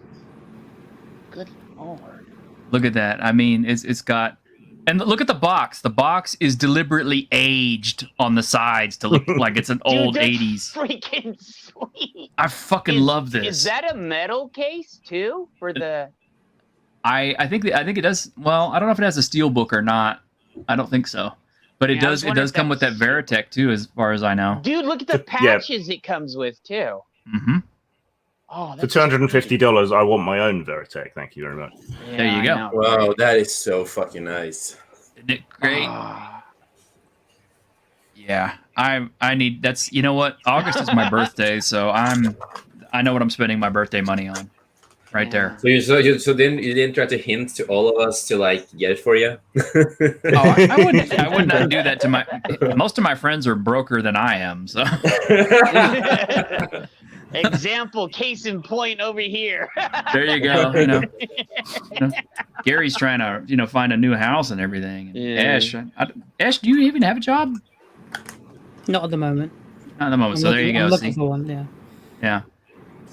Good Lord. Look at that. I mean, it's got... And look at the box. The box is deliberately aged on the sides to look like it's an old 80s. Freaking sweet. I fucking love this. Is that a metal case too for the? I think it does. Well, I don't know if it has a steel book or not. I don't think so. But it does. It does come with that Veritech too, as far as I know. Dude, look at the patches it comes with too. Mm-hmm. Oh, for $250, I want my own Veritech. Thank you very much. Yeah, there you go. Wow, that is so fucking nice. Isn't it great? Yeah, I need. That's, you know what? August is my birthday, so I know what I'm spending my birthday money on. Right there. So then you didn't try to hint to all of us to get it for you? I would not do that to my. Most of my friends are broker than I am, so. Example, case in point over here. There you go. Gary's trying to find a new house and everything. And Ash, do you even have a job? Not at the moment. Not at the moment. There you go. I'm looking for one. Yeah. Yeah.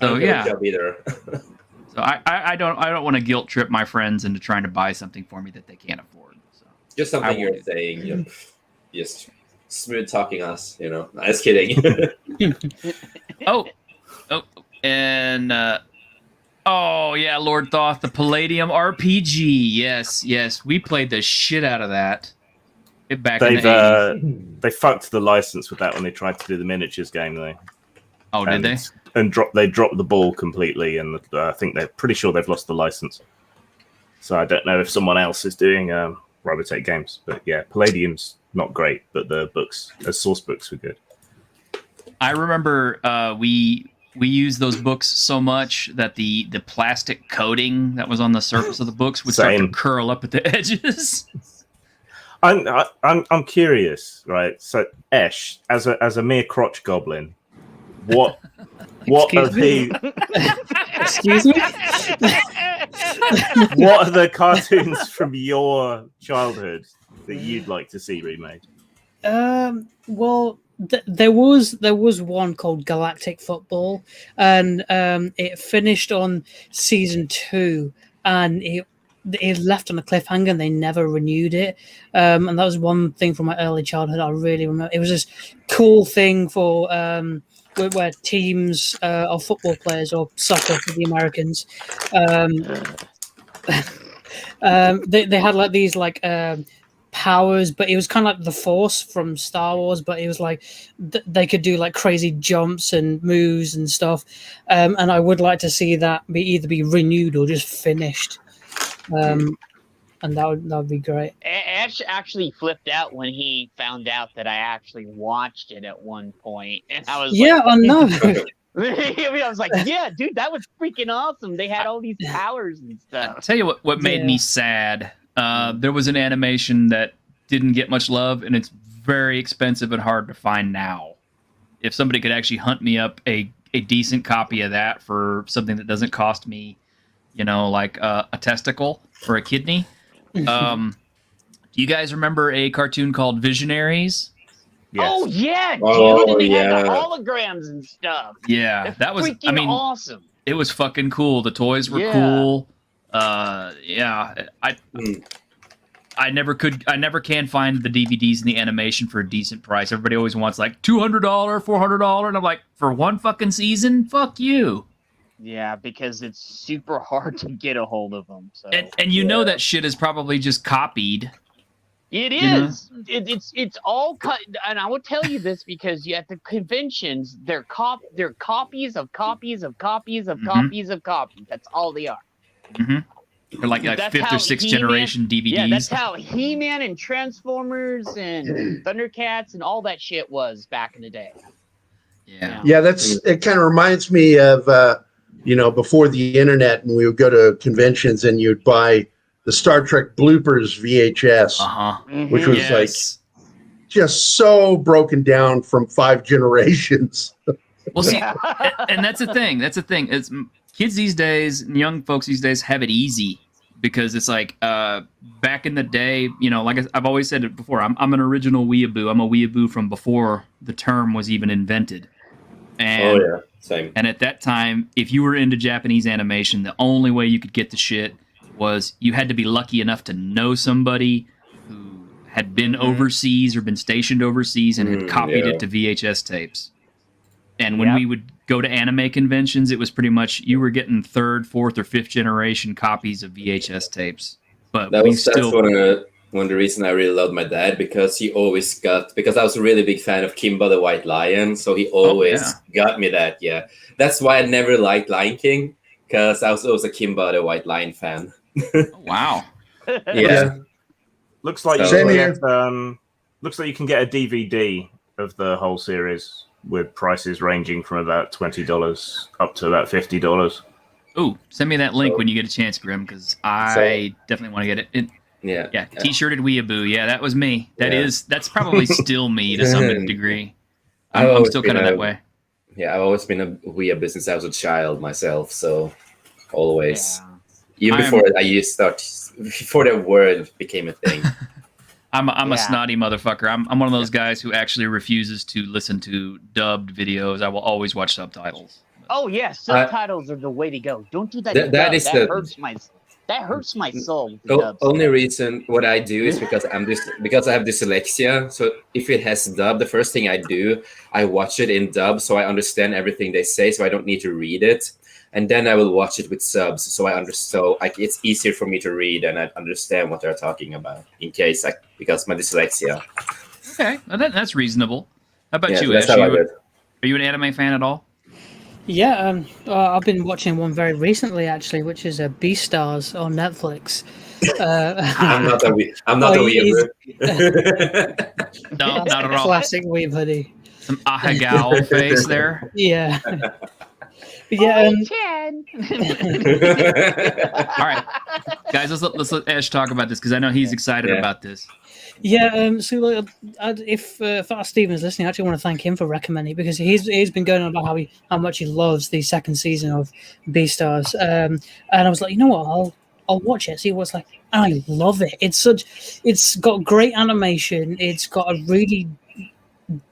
So yeah. Job either. So I don't want to guilt trip my friends into trying to buy something for me that they can't afford. So just something you're saying, just smooth talking us, Just kidding. And Lord Thoth, the Palladium RPG. Yes, we played the shit out of that. Back in the 80s. They fucked the license with that when they tried to do the miniatures game, though. Oh, did they? And they dropped the ball completely, and I think they're pretty sure they've lost the license. So I don't know if someone else is doing Robotech games, but yeah, Palladium's not great, but the books, as source books, were good. I remember we used those books so much that the plastic coating that was on the surface of the books would start to curl up at the edges. I'm curious, right? So Esh, as a mere crotch goblin, what are the Excuse me? what are the cartoons from your childhood that you'd like to see remade? Well, there was one called Galactic Football, and it finished on season 2, and it left on a cliffhanger and they never renewed it. And that was one thing from my early childhood I really remember. It was this cool thing for where teams of football players or soccer for the Americans. They had like these like powers, but it was kind of like the Force from Star Wars, but it was like they could do like crazy jumps and moves and stuff. And I would like to see that either be renewed or just finished. And that would be great. Ash actually flipped out when he found out that I actually watched it at one point, and I was I know. I was like, yeah, dude, that was freaking awesome. They had all these powers and stuff. I'll tell you what made me sad. There was an animation that didn't get much love, and it's very expensive and hard to find now. If somebody could actually hunt me up a decent copy of that for something that doesn't cost me, like a testicle or a kidney. Do you guys remember a cartoon called Visionaries? Yes. Oh yeah, dude! Oh, and they yeah. had the holograms and stuff. Yeah, that was freaking awesome. It was fucking cool. The toys were cool. I never can find the DVDs and the animation for a decent price. Everybody always wants like $200, $400, and I'm like, for one fucking season, fuck you. Yeah, because it's super hard to get a hold of them. So. And you know that shit is probably just copied. It is. It's all cut. And I will tell you this because at the conventions, they're copies of copies of copies of copies of copies. That's all they are. Mm-hmm. They're like fifth or sixth generation DVDs. Yeah, that's how He-Man and Transformers and Thundercats and all that shit was back in the day. Yeah. Yeah, it kind of reminds me of before the internet, and we would go to conventions and you'd buy the Star Trek bloopers VHS, which was like just so broken down from 5 generations. Well, see, and that's the thing. It's kids these days, and young folks these days have it easy because it's like back in the day, like I've always said it before, I'm an original weeaboo. I'm a weeaboo from before the term was even invented. And, same. And at that time, if you were into Japanese animation, the only way you could get the shit was you had to be lucky enough to know somebody who had been overseas or been stationed overseas and had copied it to VHS tapes. And when we would go to anime conventions, it was pretty much you were getting 3rd, 4th, or 5th generation copies of VHS tapes. But that's one of the reasons I really loved my dad, because he always because I was a really big fan of Kimba the White Lion, so he always got me that. Yeah, that's why I never liked Lion King, because I was always a Kimba the White Lion fan. Wow. Yeah. Looks like looks like you can get a DVD of the whole series with prices ranging from about $20 up to about $50. Ooh, send me that link when you get a chance, Grim, because I definitely want to get it. Yeah. T-shirted weeaboo. Yeah, that was me. That's probably still me to some degree. I'm still kind of that way. Yeah, I've always been a weeaboo since I was a child myself. So always, even before before the word became a thing. I'm a snotty motherfucker. I'm one of those guys who actually refuses to listen to dubbed videos. I will always watch subtitles. Oh yeah, subtitles are the way to go. Don't do that. That hurts my soul. The only reason what I do is because I have dyslexia. So if it has dub, the first thing I do, I watch it in dub so I understand everything they say, so I don't need to read it. And then I will watch it with subs, so it's easier for me to read and I understand what they're talking about. Because my dyslexia. Okay, that's reasonable. How about you, Ash? Are you an anime fan at all? Yeah, I've been watching one very recently, actually, which is Beastars on Netflix. I'm not a weeaboo. No, not at all. Classic weeb hoodie. Some ahagao face there. Yeah. Yeah. All right, guys, let's let Ash talk about this because I know he's excited about this. Yeah, so if Fat Steven's listening, I actually want to thank him for recommending it because he's been going on about how much he loves the second season of Beastars, and I was like, you know what, I'll watch it, see what's like. And I love it. It's got great animation. It's got a really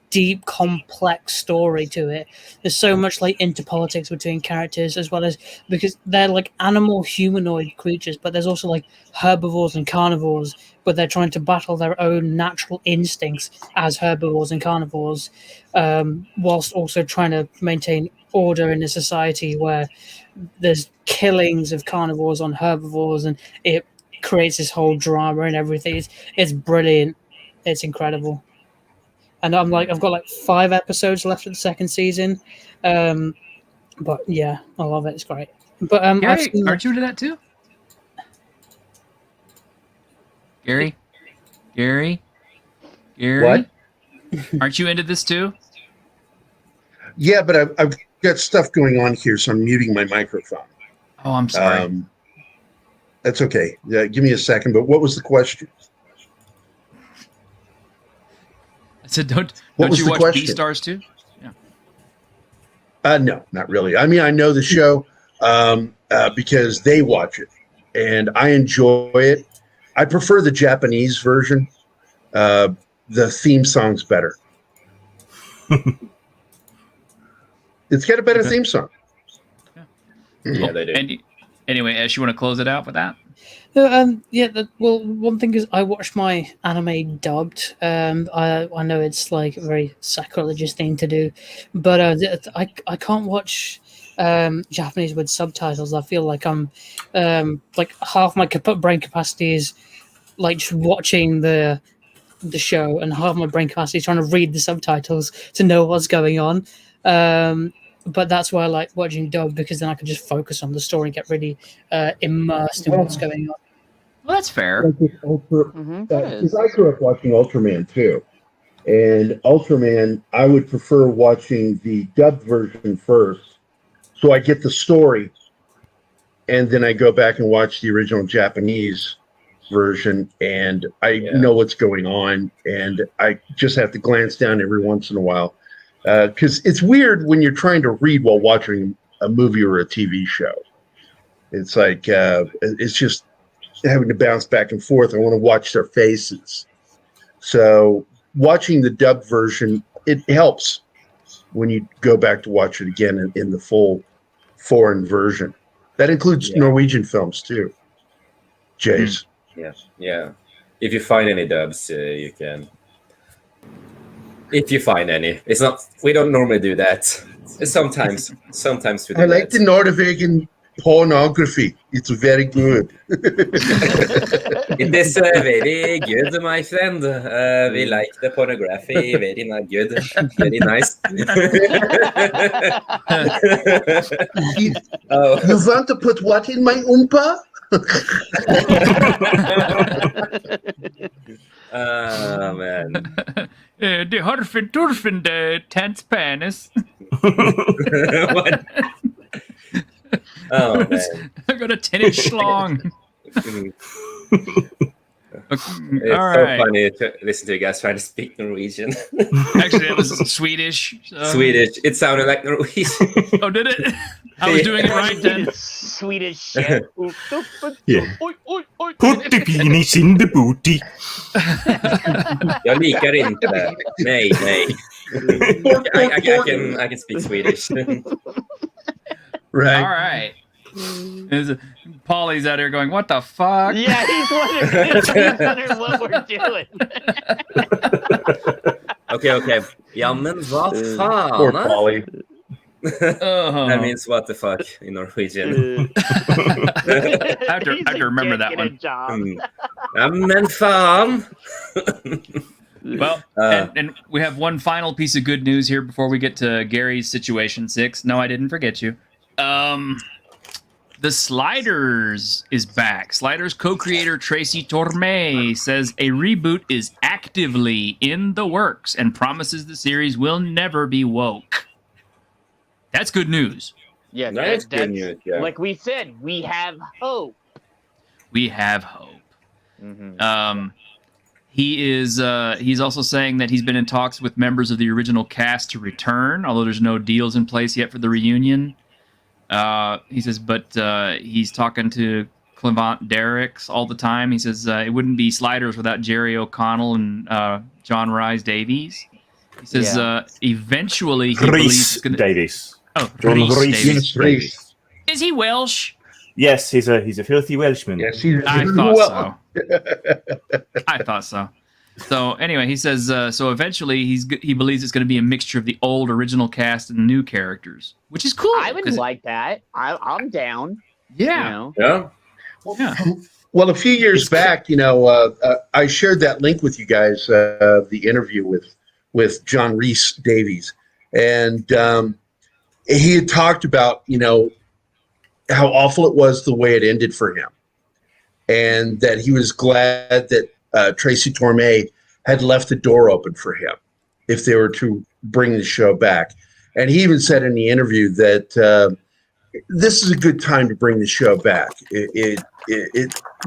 deep, complex story to it. There's so much like interpolitics between characters, as well as because they're like animal humanoid creatures, but there's also like herbivores and carnivores, but they're trying to battle their own natural instincts as herbivores and carnivores, whilst also trying to maintain order in a society where there's killings of carnivores on herbivores, and it creates this whole drama and everything. It's brilliant. It's incredible. And I've got like 5 episodes left of the second season. But yeah, I love it. It's great. But Gary, aren't you into that too? Gary? What? Aren't you into this too? Yeah, but I've got stuff going on here, so I'm muting my microphone. Oh, I'm sorry. That's okay. Yeah, give me a second. But what was the question? I said, don't was you the watch question? Beastars too? No, not really. I mean, I know the show because they watch it, and I enjoy it. I prefer the Japanese version. The theme song's better. It's got a better theme song. Yeah, they do. And anyway, Ash, you want to close it out with that? Well, one thing is I watched my anime dubbed. I know it's like a very sacrilegious thing to do, but I can't watch Japanese with subtitles. I feel like I'm like half my brain capacity is like just watching the show, and half my brain capacity is trying to read the subtitles to know what's going on. But that's why I like watching dub, because then I can just focus on the story and get really immersed in what's going on. Well, that's fair. Because I grew up watching Ultraman too, and Ultraman, I would prefer watching the dubbed version first, so I get the story, and then I go back and watch the original Japanese version, and I know what's going on, and I just have to glance down every once in a while. Because it's weird when you're trying to read while watching a movie or a TV show. It's like it's just having to bounce back and forth. I want to watch their faces. So watching the dubbed version, it helps when you go back to watch it again in the full foreign version. That includes Norwegian films too. Jace. Yeah. If you find any dubs, you can. If you find any, it's not. We don't normally do that. Sometimes we do. I like the Norwegian pornography. It's very good. It is very good, my friend. We like the pornography. Very good. Very nice. You want to put what in my oompa? Oh man. The Hurfin the tense penis. What? Oh man. I got a 10-inch schlong. It's All so right. funny to listen to you guys trying to speak Norwegian. Actually, it was Swedish. Swedish. It sounded like Norwegian. Oh, did it? I was doing it right then. Swedish shit. Yeah. Put the penis in the booty. Jag likar inte det. Nej. I can speak Swedish. Right. All right. Paulie's out here going, what the fuck? Yeah, he's wondering what we're doing. Okay. Ja, men vad fan? Poor Polly. That means what the fuck in Norwegian. I have to remember that one. Ja, men fan. Well, and we have one final piece of good news here before we get to Gary's situation 6. No, I didn't forget you. The Sliders is back. Sliders co-creator Tracy Torme says a reboot is actively in the works and promises the series will never be woke. That's good news. Yeah, That's good news, yeah. Like we said, we have hope. We have hope. Mm-hmm. He's also saying that he's been in talks with members of the original cast to return, although there's no deals in place yet for the reunion. He says, but he's talking to Clevant Derricks all the time. He says it wouldn't be Sliders without Jerry O'Connell and John Rhys Davies. He says eventually he believes Rhys it's gonna... Davies. Oh, John Rhys Rhys Davies. Davies. Is he Welsh? Yes, he's a filthy Welshman. Yes, he's I thought so. I thought so. So anyway, he says so eventually he believes it's going to be a mixture of the old original cast and the new characters, which is cool. I would like that. I'm down. Yeah. You know? Yeah. Well, a few years back, you know, I shared that link with you guys, the interview with John Rhys Davies, and he had talked about, you know, how awful it was the way it ended for him, and that he was glad that Tracy Torme had left the door open for him if they were to bring the show back. And he even said in the interview that this is a good time to bring the show back. It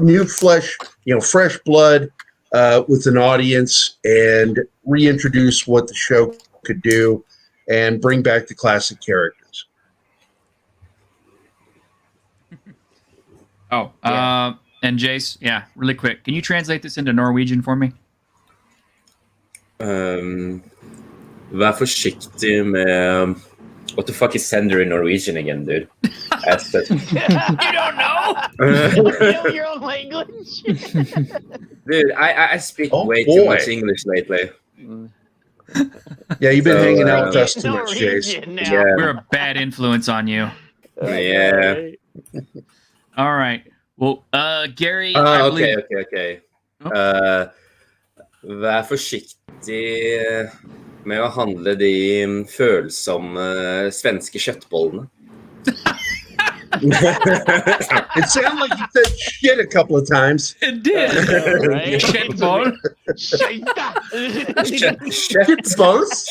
new flesh, you know, fresh blood with an audience, and reintroduce what the show could do, and bring back the classic characters. Oh, and Jace, yeah, really quick. Can you translate this into Norwegian for me? Vær forsiktig med... What the fuck is sender in Norwegian again, dude? You don't know? You know your own language. Dude, I speak way boy. too much English lately. Yeah, you've been So, hanging out with us It's too much, Jace. Norwegian now. Yeah. We're a bad influence on you. Yeah. All right. Well, Gary, I believe... Okay. Vær forsiktig med å handle de følsomme svenske kjøttbollene. It sounded like you said shit a couple of times. It did. Right? Shitball. Shitballs.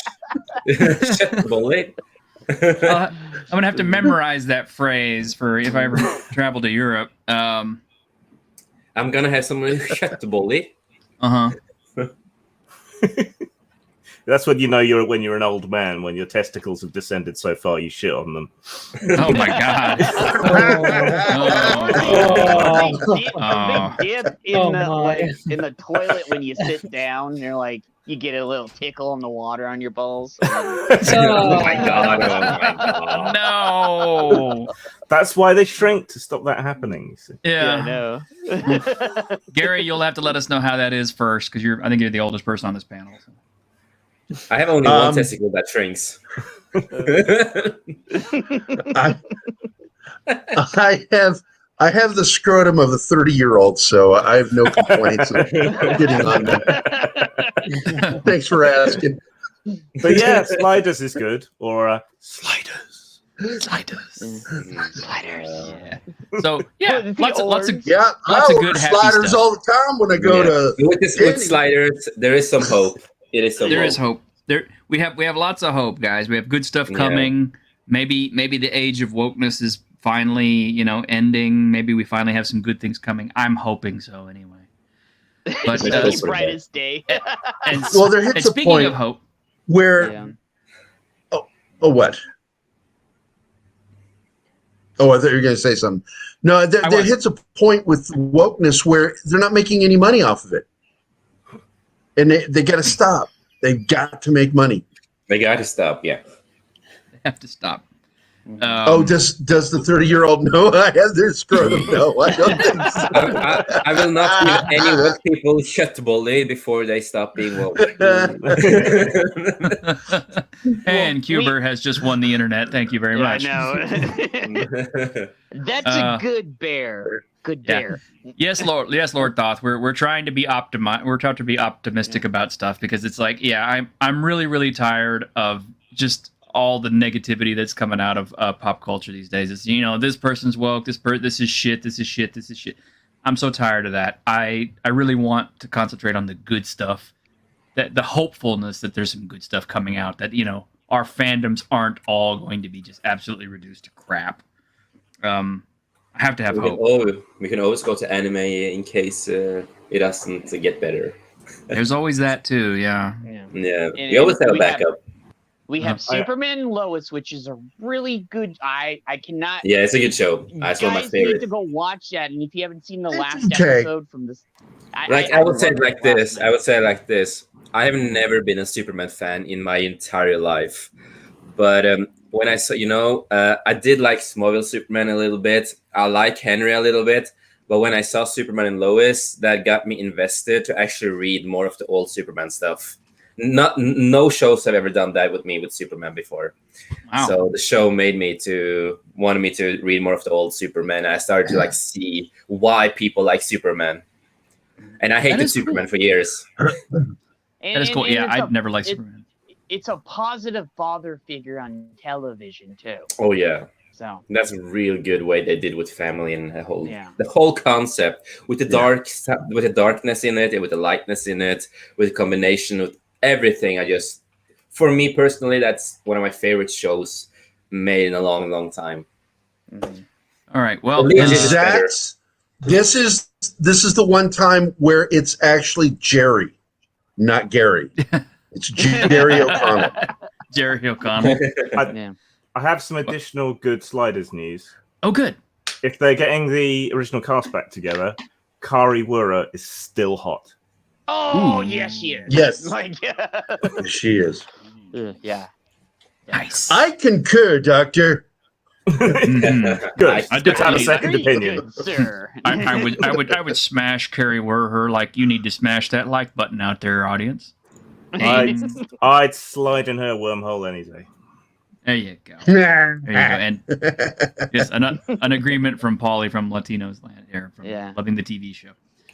Kjøttboller. I'm gonna have to memorize that phrase for if I ever travel to Europe. I'm gonna have some kjøttboller. Uh-huh. That's when you know when you're an old man, when your testicles have descended so far you shit on them. Oh my god. A big dip in the toilet when you sit down. You're like, you get a little tickle on the water on your balls. Oh my god. No. That's why they shrink, to stop that happening. You see. Yeah. I know. Gary, you'll have to let us know how that is first, because I think you're the oldest person on this panel. So. I have only one testicle that shrinks. I have the scrotum of a 30-year-old, so I have no complaints of getting on that. Thanks for asking. But yeah, sliders is good. Or Sliders. Sliders. So yeah, lots of Lots good order happy sliders stuff. all the time when I go to. With sliders, there is some hope. It is some There hope. is hope. We have lots of hope, guys. We have good stuff coming. Maybe the age of wokeness is finally, ending. Maybe we finally have some good things coming. I'm hoping so, anyway. But the brightest day. and, Well, there and hits a speaking point of hope, where. Yeah. Oh, what? Oh, I thought you were going to say something. No, there hits a point with wokeness where they're not making any money off of it. And they got to stop. They've got to make money. They got to stop, yeah. they have to stop. Does the 30-year-old know I have their scrotum? No, I don't think so. I will not give any woke people kjøttboller before they stop being woke. And Cuber has just won the internet. Thank you very much. I know. That's a good bear. Good bear. Yes, Lord Thoth. We're trying to be We're trying to be optimistic about stuff, because it's like, I'm really, really tired of just all the negativity that's coming out of pop culture these days. It's, this person's woke, this is shit, this is shit, this is shit. I'm so tired of that. I really want to concentrate on the good stuff, that the hopefulness that there's some good stuff coming out, that, our fandoms aren't all going to be just absolutely reduced to crap. I have to have hope. We can always go to anime in case it doesn't get better. There's always that too, yeah. Yeah, we always have a backup. We have Superman and Lois, which is a really good. I cannot. Yeah, it's a good show. That's one of my Guys favorites. need to go watch that, and if you haven't seen the last okay. episode from this, I would say it like this. I would say it like this. I have never been a Superman fan in my entire life, but when I saw, I did like Smallville Superman a little bit. I like Henry a little bit, but when I saw Superman and Lois, that got me invested to actually read more of the old Superman stuff. No shows have ever done that with me with Superman before. Wow. So the show wanted me to read more of the old Superman. I started to see why people like Superman, and I hated Superman for years. That is cool. Yeah, I'd never liked Superman. It's a positive father figure on television too. Oh yeah. So that's a real good way they did with family and the whole concept with the with the darkness in it and with the lightness in it, with the combination of everything. For me personally, that's one of my favorite shows made in a long, long time. Mm-hmm. All right. Well, this is the one time where it's actually Jerry, not Gary. It's Jerry O'Connell. Jerry O'Connell. I have some additional good Sliders news. Oh, good. If they're getting the original cast back together, Kari Wura is still hot. Oh, yes, she is. Yes. She is. Yeah. Nice. I concur, Doctor. Good. I did have a second opinion. Good, sir. I would smash Kari Wura like you need to smash that like button out there, audience. I'd slide in her wormhole any day. There you go. There you go. And yes, an agreement from Paulie from Latinos Land here, from loving the TV show.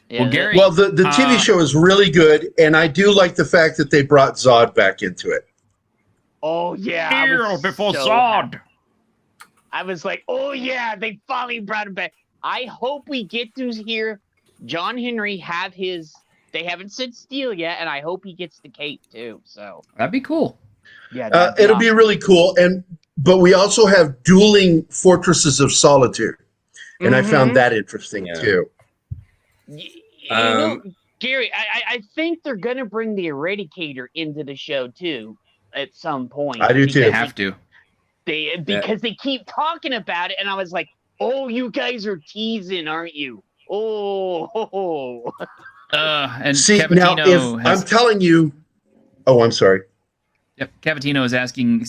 Yeah, well, Gary. Well, the TV show is really good, and I do like the fact that they brought Zod back into it. Oh yeah, Hero before Zod. Happy. I was like, oh yeah, they finally brought him back. I hope we get to hear John Henry have his. They haven't said Steel yet, and I hope he gets the cape too. So that'd be cool. Yeah, it'll be really cool. But we also have dueling Fortresses of Solitude, and I found that interesting too. Gary, I think they're gonna bring the Eradicator into the show too at some point. I do too. They have to. Because they keep talking about it, and I was like, "Oh, you guys are teasing, aren't you?" Oh. And see Cavatino now, if I'm telling you, I'm sorry. Yep, Cavatino is asking.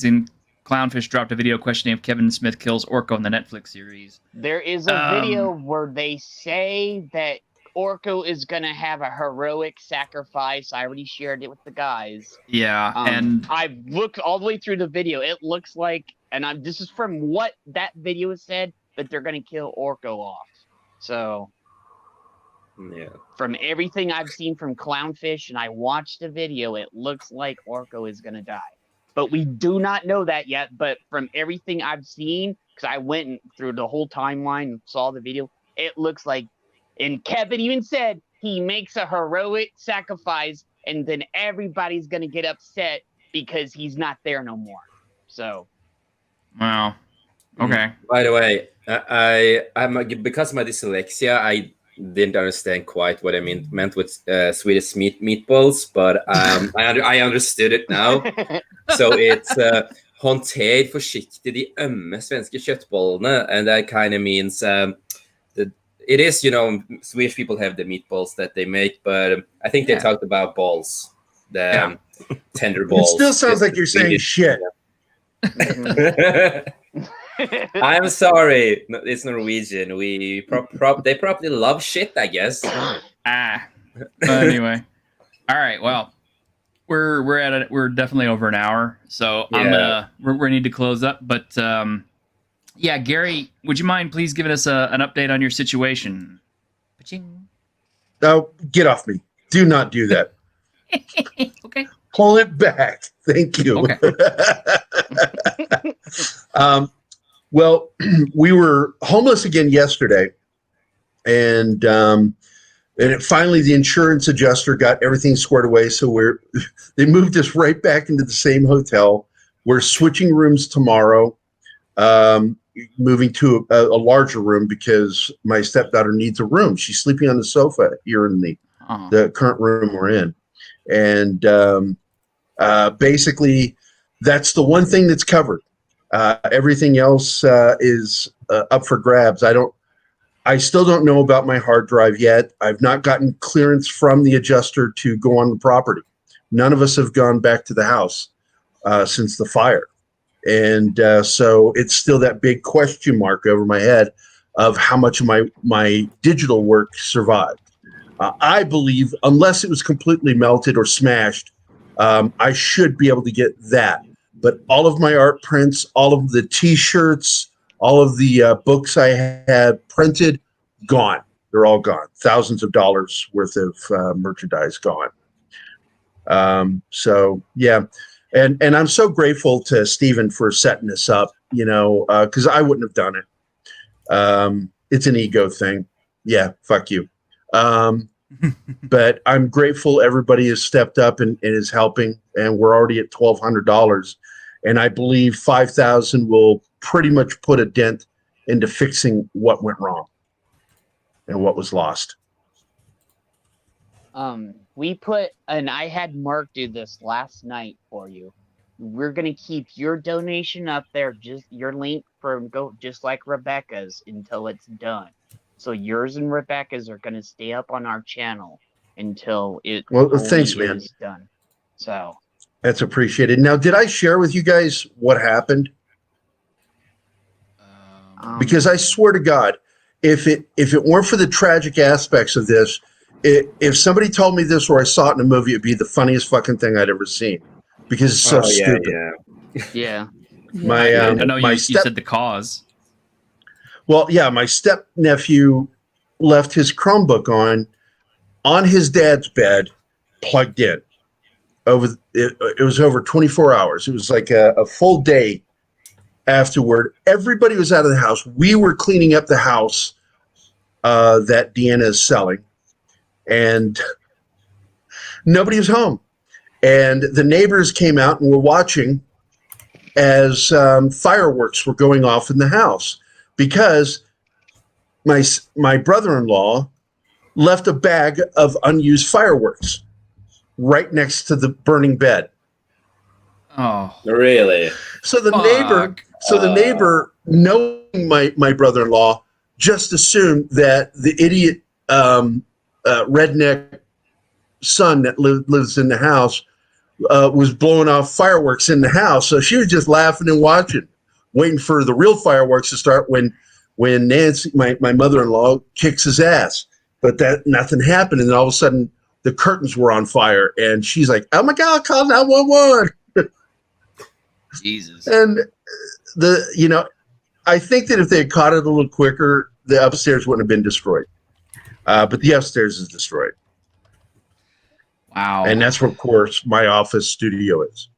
Clownfish dropped a video questioning if Kevin Smith kills Orko in the Netflix series. There is a video where they say that Orko is going to have a heroic sacrifice. I already shared it with the guys. Yeah, and I've looked all the way through the video. It looks like, and this is from what that video said, that they're going to kill Orko off. So, from everything I've seen from Clownfish, and I watched the video, it looks like Orko is going to die. But we do not know that yet. But from everything I've seen, because I went through the whole timeline and saw the video, it looks like, and Kevin even said he makes a heroic sacrifice, and then everybody's going to get upset because he's not there no more. So, wow. Okay. By the way, I'm because of my dyslexia, I didn't understand quite what I meant with Swedish meatballs, but I understood it now. So it's håndter försiktigt de ömme svenska köttbollarna, and that kind of means it is, Swedish people have the meatballs that they make, but I think they talked about balls, the tender balls. It still sounds like you're saying shit. I'm sorry, it's Norwegian. They probably love shit, I guess. Anyway, all right. Well, we're at it. We're definitely over an hour, so we need to close up. But Gary, would you mind please giving us an update on your situation? No, get off me. Do not do that. Okay. Pull it back. Thank you. Okay. Well, we were homeless again yesterday, and finally the insurance adjuster got everything squared away. So they moved us right back into the same hotel. We're switching rooms tomorrow, moving to a larger room because my stepdaughter needs a room. She's sleeping on the sofa here in the current room we're in, and basically That's the one thing that's covered. Everything else is up for grabs. I still don't know about my hard drive yet. I've not gotten clearance from the adjuster to go on the property. None of us have gone back to the house since the fire. And so it's still that big question mark over my head of how much of my digital work survived. I believe, unless it was completely melted or smashed, I should be able to get that. But all of my art prints, all of the T-shirts, all of the books I had printed, gone. They're all gone. Thousands of dollars worth of merchandise gone. So yeah, and I'm so grateful to Stephen for setting this up. Because I wouldn't have done it. It's an ego thing. Yeah, fuck you. But I'm grateful everybody has stepped up and is helping, and we're already at $1,200, and I believe 5,000 will pretty much put a dent into fixing what went wrong and what was lost. We put, and I had Mark do this last night for you. We're gonna keep your donation up there, just your link just like Rebecca's, until it's done. So yours and Rebecca's are gonna stay up on our channel until it thanks, man. is done. So that's appreciated. Now, did I share with you guys what happened? Because I swear to God, if it weren't for the tragic aspects of this, if somebody told me this or I saw it in a movie, it'd be the funniest fucking thing I'd ever seen. Because it's so stupid. Yeah. I know you said the cause. Well, yeah, my step nephew left his Chromebook on his dad's bed, plugged in. It was over 24 hours. It was like a full day afterward. Everybody was out of the house. We were cleaning up the house that Deanna is selling, and nobody was home. And the neighbors came out and were watching as fireworks were going off in the house, because my brother-in-law left a bag of unused fireworks right next to the burning bed. Oh, really? So the neighbor, knowing my brother-in-law, just assumed that the idiot redneck son that lives in the house was blowing off fireworks in the house. So she was just laughing and watching, waiting for the real fireworks to start when Nancy, my mother-in-law, kicks his ass. But nothing happened, and then all of a sudden the curtains were on fire, and she's like, "Oh my God, call 911!" Jesus. And I think that if they had caught it a little quicker, the upstairs wouldn't have been destroyed. But the upstairs is destroyed. Wow. And that's where, of course, my office studio is.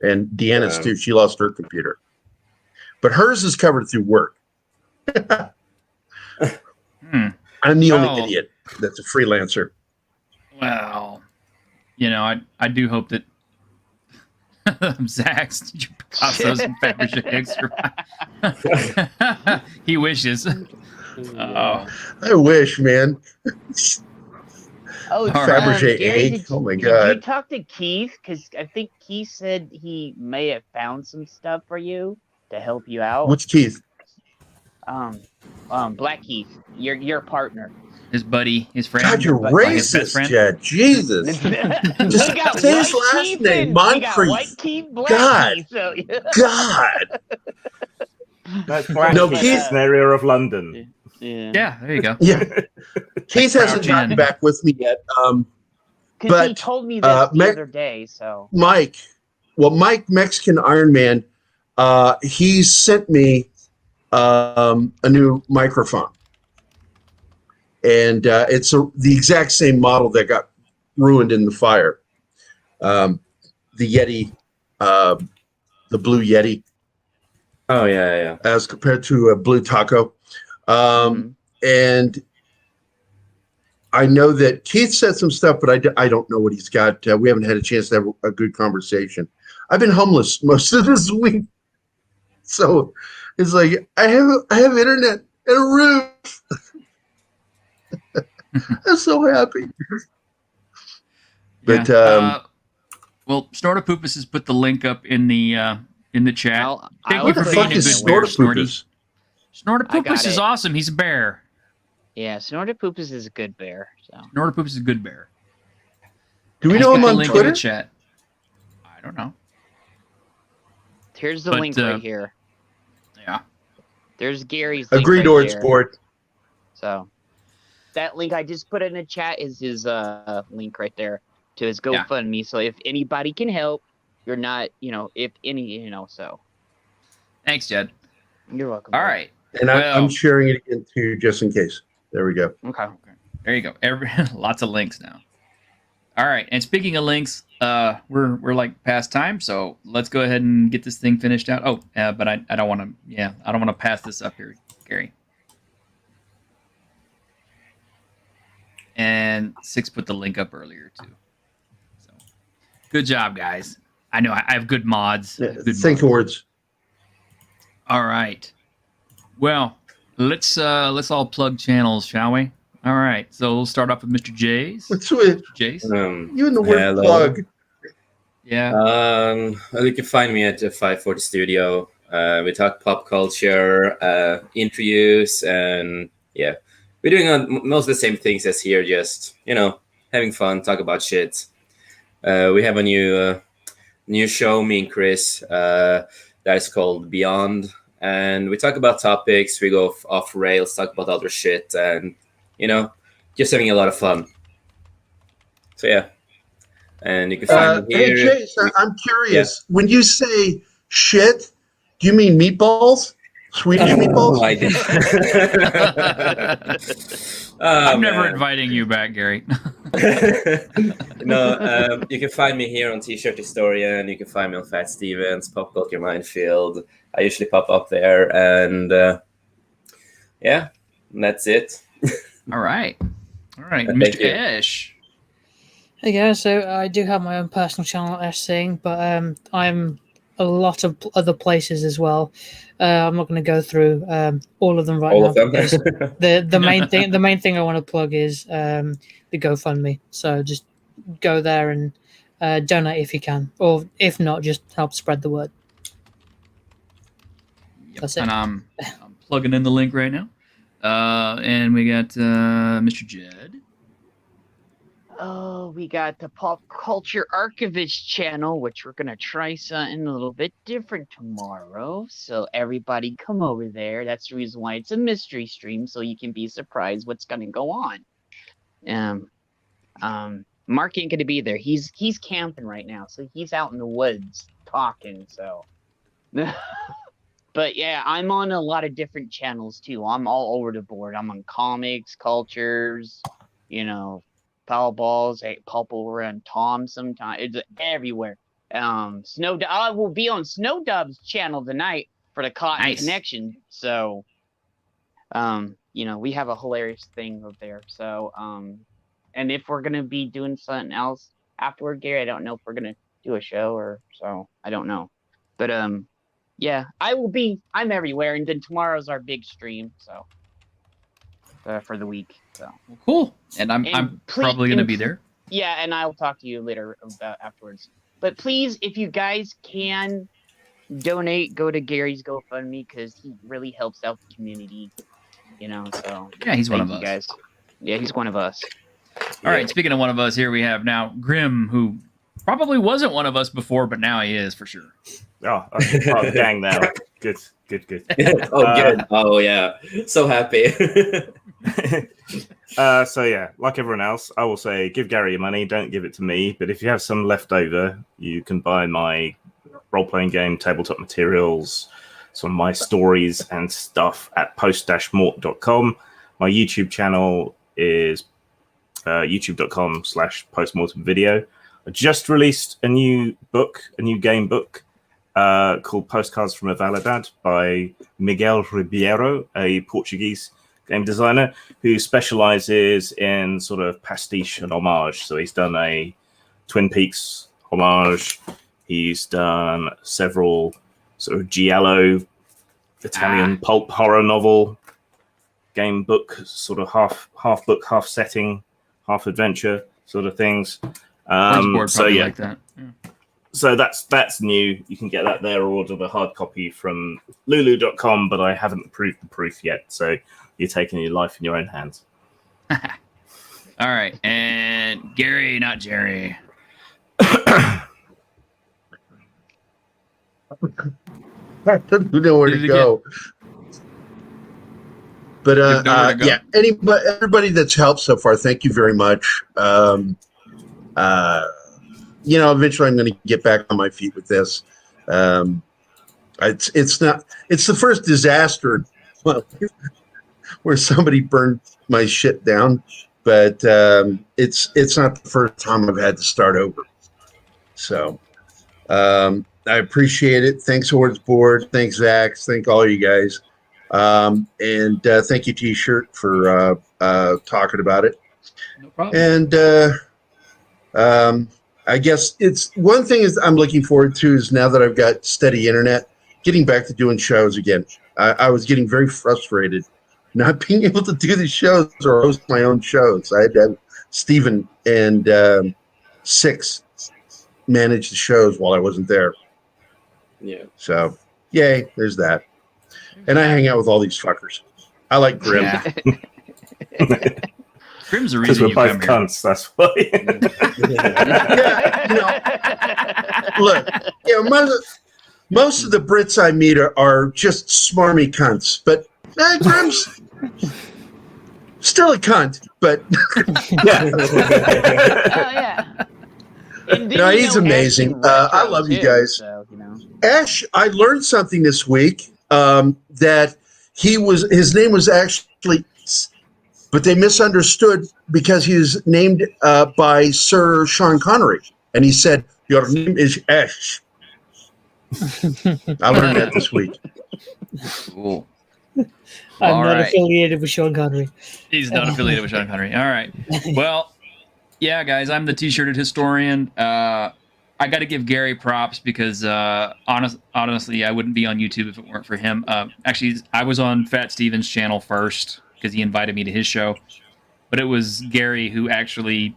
And Deanna's too. She lost her computer. But hers is covered through work. I'm the only idiot that's a freelancer. Well, I do hope that Zach's Picasso's and Fabergé extra. He wishes. Oh, I wish, man. Oh, Fabergé egg. Oh my God. Did you talk to Keith? Because I think Keith said he may have found some stuff for you to help you out. Which Keith? Black Keith, your partner. His buddy, his friend. God, you're racist, Jed. Jesus. Just say his last name, Moncrief. God. God. That's Black Keith, an area of London. Yeah, there you go. Yeah. Keith hasn't gotten back with me yet. Because he told me this the other day, so. Mike Mexican Iron Man, he sent me a new microphone. And it's the exact same model that got ruined in the fire. The Yeti, the Blue Yeti. Oh, yeah. As compared to a Blue Taco. And I know that Keith said some stuff, but I don't know what he's got. We haven't had a chance to have a good conversation. I've been homeless most of this week. So it's like, I have internet and a roof. I'm so happy. But Well, Snortopoopus has put the link up in the chat. Thank I'll you What the for fuck being a is good bear, Snorty. Snortopoopus? I got Snortopoopus is it. awesome. He's a bear. Yeah, Snortopoopus is a good bear. So Snortopoopus is a good bear. Do we He's know him got the on link in the Twitter? chat. I don't know. here's the But, link right here. Yeah. There's Gary's link Agreed right or it's there. board. So that link I just put in the chat is his link right there to his GoFundMe. So if anybody can help, you're not, if any, so. Thanks, Jed. You're welcome. All bud. right. And Well- I'm sharing it again too, just in case. There we go. Okay. There you go. Lots of links now. All right. And speaking of links, we're like past time, so let's go ahead and get this thing finished out. Oh, but I don't want to. Yeah, I don't want to pass this up here, Gary. And Six put the link up earlier too. So good job, guys. I know I have good mods. Yeah, Good think mods. words. All right. Well, let's all plug channels, shall we? All right. So we'll start off with Mr. J's. What's with Jace. you and the word Hello. plug? Yeah. Well, you can find me at the 540 Studio. We talk pop culture, interviews, and yeah, we're doing most of the same things as here. Just having fun, talk about shit. We have a new show, me and Chris, that is called Beyond, and we talk about topics. We go off rails, talk about other shit, and just having a lot of fun. So yeah. And you can find me Hey, here. Chase, I'm curious. When you say shit, do you mean meatballs? Swedish meatballs? I did. I'm never inviting you back, Gary. No, you can find me here on T-Shirt Historian. You can find me on Fat Stevens, Pop Culture Minefield. I usually pop up there, and yeah, that's it. All right. Thank Mr. you. Ash. Hey guys, so I do have my own personal channel, Ash Sing, but I'm a lot of other places as well. I'm not going to go through all of them right All now of them. because the main thing I want to plug is the GoFundMe. So just go there and donate if you can, or if not, just help spread the word. Yep. That's it. And I'm plugging in the link right now. And we got Mr. Jed. Oh, we got the Pop Culture Archivist channel, which we're going to try something a little bit different tomorrow. So everybody come over there. That's the reason why it's a mystery stream, so you can be surprised what's going to go on. Mark ain't going to be there. He's camping right now, so he's out in the woods talking, so. But yeah, I'm on a lot of different channels too. I'm all over the board. I'm on comics, cultures, foul balls. I pop over on Tom sometimes. It's everywhere. I will be on Snow Dub's channel tonight for the Cotton Connection. So, we have a hilarious thing over there. So, and if we're gonna be doing something else afterward, Gary, I don't know if we're gonna do a show or so. I don't know, but yeah, I'm everywhere, and then tomorrow's our big stream. So. For the week, so well, cool, and I'm probably gonna be there. Yeah, and I'll talk to you later about afterwards. But please, if you guys can donate, go to Gary's GoFundMe because he really helps out the community. So yeah, he's one of us. Guys. Yeah, he's one of us. All right, speaking of one of us, here we have now Grim, who probably wasn't one of us before, but now he is for sure. Oh, I'm part of the gang now. Good. Good. Oh yeah, so happy. So yeah, like everyone else, I will say give Gary your money, don't give it to me. But if you have some left over, you can buy my role-playing game, tabletop materials, some of my stories and stuff at post-mort.com. My YouTube channel is youtube.com/postmortemvideo. I just released a new game book called Postcards from a Validade by Miguel Ribeiro, a Portuguese game designer who specializes in sort of pastiche and homage. So he's done a Twin Peaks homage. He's done several sort of giallo Italian pulp horror novel game book, sort of half book, half setting, half adventure sort of things. So yeah, like that. So that's new. You can get that there or order the hard copy from lulu.com, but I haven't approved the proof yet. So you're taking your life in your own hands. All right. And Gary, not Jerry. I don't know where to go. But yeah, everybody that's helped so far, thank you very much. Eventually I'm going to get back on my feet with this. It's the first disaster where somebody burned my shit down, but it's not the first time I've had to start over. So I appreciate it. Thanks, Hordes Board. Thanks, Zach. Thank all you guys. And thank you, T-Shirt, for talking about it. No problem. And I guess it's one thing is I'm looking forward to is now that I've got steady internet, getting back to doing shows again. I was getting very frustrated not being able to do the shows or host my own shows. I had to have Steven and Six manage the shows while I wasn't there. Yeah. So, yay, there's that. And I hang out with all these fuckers. I like Grim. Yeah. Grim's the Because reason we're you both come here. cunts, that's why. Yeah, look, most of the Brits I meet are just smarmy cunts, but Grim's still a cunt, but he's amazing. I love you guys. So, Ash, I learned something this week that his name was actually, but they misunderstood because he was named by Sir Sean Connery, and he said, "Your name is Ash." I learned that this week. Cool. I'm All not right. affiliated with Sean Connery. He's not affiliated with Sean Connery. All right. Well, yeah, guys, I'm the T-shirted historian. I got to give Gary props because honestly, I wouldn't be on YouTube if it weren't for him. Actually, I was on Fat Steven's channel first because he invited me to his show, but it was Gary who actually,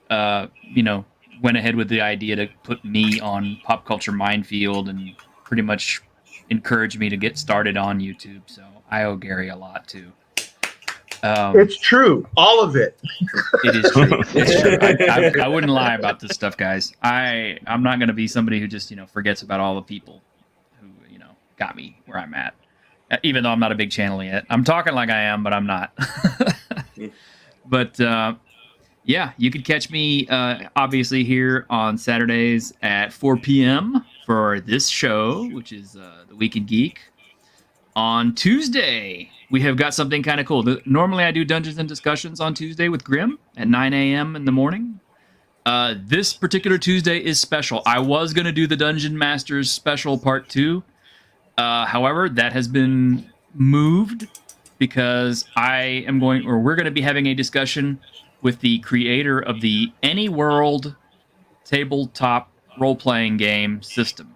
went ahead with the idea to put me on Pop Culture Minefield and pretty much encouraged me to get started on YouTube. So I owe Gary a lot too. It's true, all of it. It is true. It's true. I wouldn't lie about this stuff, guys. I'm not going to be somebody who just forgets about all the people who got me where I'm at. Even though I'm not a big channel yet, I'm talking like I am, but I'm not. But yeah, you could catch me obviously here on Saturdays at 4 p.m. for this show, which is the Week in Geek. On Tuesday, we have got something kind of cool. Normally, I do Dungeons and Discussions on Tuesday with Grim at 9 a.m. in the morning. This particular Tuesday is special. I was going to do the Dungeon Masters Special Part 2. However, that has been moved because we're going to be having a discussion with the creator of the Any World tabletop role-playing game system.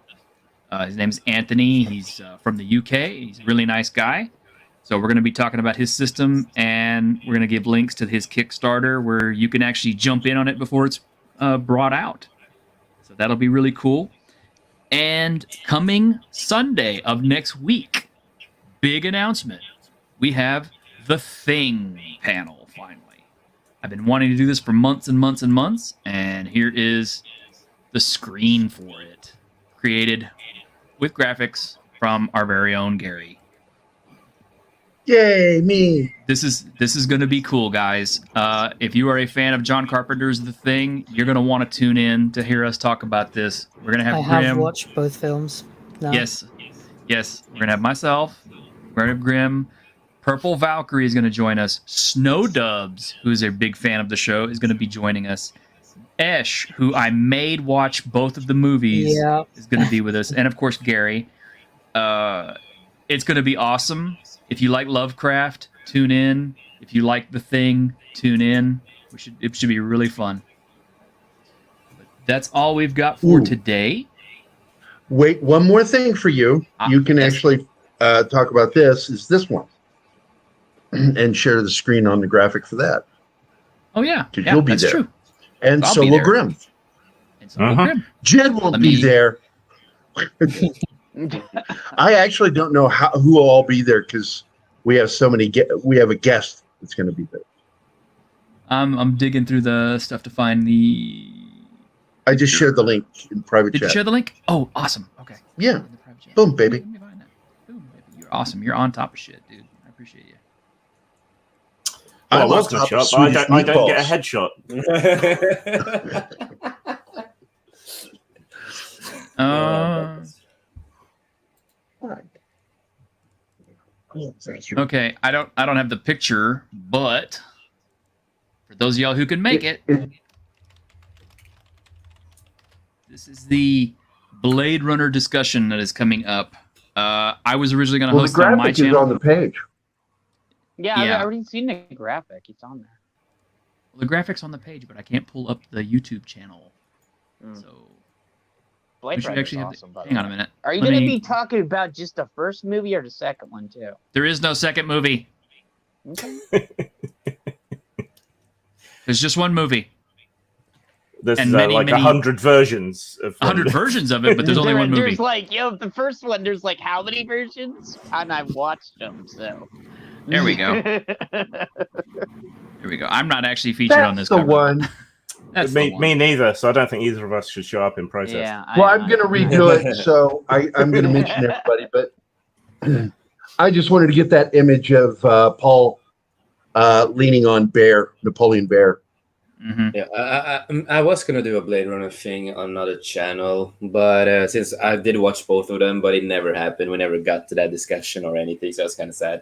His name's Anthony. He's from the UK. He's a really nice guy. So we're going to be talking about his system, and we're going to give links to his Kickstarter where you can actually jump in on it before it's brought out. So that'll be really cool. And coming Sunday of next week, big announcement. We have the Thing panel, finally. I've been wanting to do this for months and months and months, and here is the screen for it. Created with graphics from our very own Gary. Yay, me. This is going to be cool, guys. If you are a fan of John Carpenter's The Thing, you're going to want to tune in to hear us talk about this. We're going to have I Grim. have watched both films. No. Yes. We're going to have myself. We're going to have Grim. Purple Valkyrie is going to join us. Snow Dubs, who is a big fan of the show, is going to be joining us. Esh, who I made watch both of the movies, is going to be with us. And, of course, Gary. It's going to be awesome. If you like Lovecraft, tune in. If you like The Thing, tune in. It should be really fun. But that's all we've got for today. Wait, one more thing for you. You can actually talk about this. Is this one. And share the screen on the graphic for that. Oh, yeah. You'll be that's there. True. And I'll so be will there. Grim. It's all good. Jed won't Let be me- there. I actually don't know who will all be there because we have so many. We have a guest that's going to be there. I'm digging through the stuff to find the. I just shared the link in private Did chat. you share the link? Oh, awesome. Okay. Yeah. In the private chat. Boom, baby. Let me find that. Boom, baby. You're awesome. You're on top of shit, dude. I appreciate you. Well, I I'm was on going to top of shot, but Swedish I don't get a meatballs. headshot. Okay, I don't have the picture, but for those of y'all who can make it, this is the Blade Runner discussion that is coming up. I was originally going to Well, the host it on my graphic is channel. on the page. Yeah, Yeah. I've already seen the graphic. It's on there. The graphics on the page, but I can't pull up the YouTube channel. So Blade we should Runner's actually have awesome, by the hang on a way. minute. Are you Let going to me- be talking about just the first movie or the second one too? There is no second movie. Okay. There's just one movie. There's And like many- 100 versions of 100 versions of it, but there's only one movie. There's like, the first one, there's like how many versions? And I've watched them, so. There we go. There we go. I'm not actually featured on this That's the cover. one. That's the me, one. me neither, so I don't think either of us should show up in protest. Yeah. Well, I'm going to redo it, so I'm going to mention everybody. But I just wanted to get that image of Paul leaning on Napoleon Bear. Mhm. Yeah, I was gonna do a Blade Runner thing on another channel, but since I did watch both of them, but it never happened. We never got to that discussion or anything, so it's kind of sad.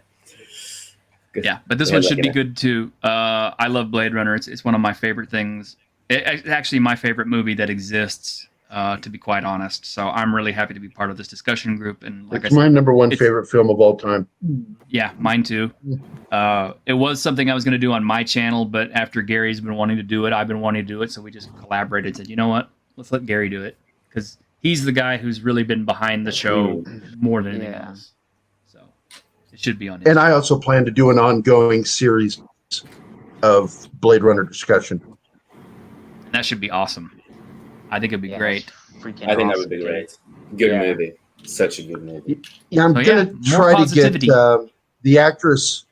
Yeah, but this Yeah, one like should be in a- good too. I love Blade Runner. It's one of my favorite things. It's actually my favorite movie that exists, to be quite honest. So I'm really happy to be part of this discussion group. And like It's I my said, number one it's- favorite film of all time. yeah, mine too. It was something I was going to do on my channel, but after Gary's been wanting to do it, I've been wanting to do it. So we just collaborated. Said, you know what? Let's let Gary do it because he's the guy who's really been behind the show more than anything Yeah. else. So it should be on his. And I also plan to do an ongoing series of Blade Runner discussion. And that should be awesome. I think it'd be Yeah, great. Freaking I think that awesome, would be dude. great. Good Yeah. movie, such a good movie. Yeah, I'm So, yeah, going to more try to positivity. get the actress.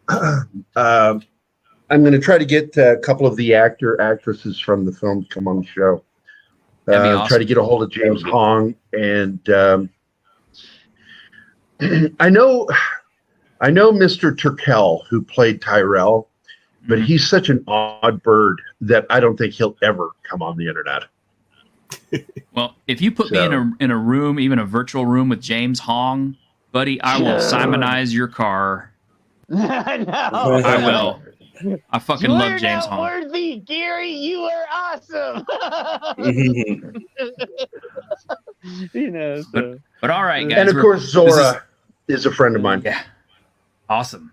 I'm going to try to get a couple of the actresses from the film to come on the show. That'd be Try awesome. to get a hold of James Hong, and I know Mr. Turkel, who played Tyrell, but Mhm. he's such an odd bird that I don't think he'll ever come on the internet. Well, if you put me in a room, even a virtual room with James Hong, buddy, I will Simonize your car. No. I will. I fucking You're love James not Hong. worthy, Gary. You are awesome. So. But all right, guys. And of we're- course, this Zora is a friend of mine. Yeah. Awesome.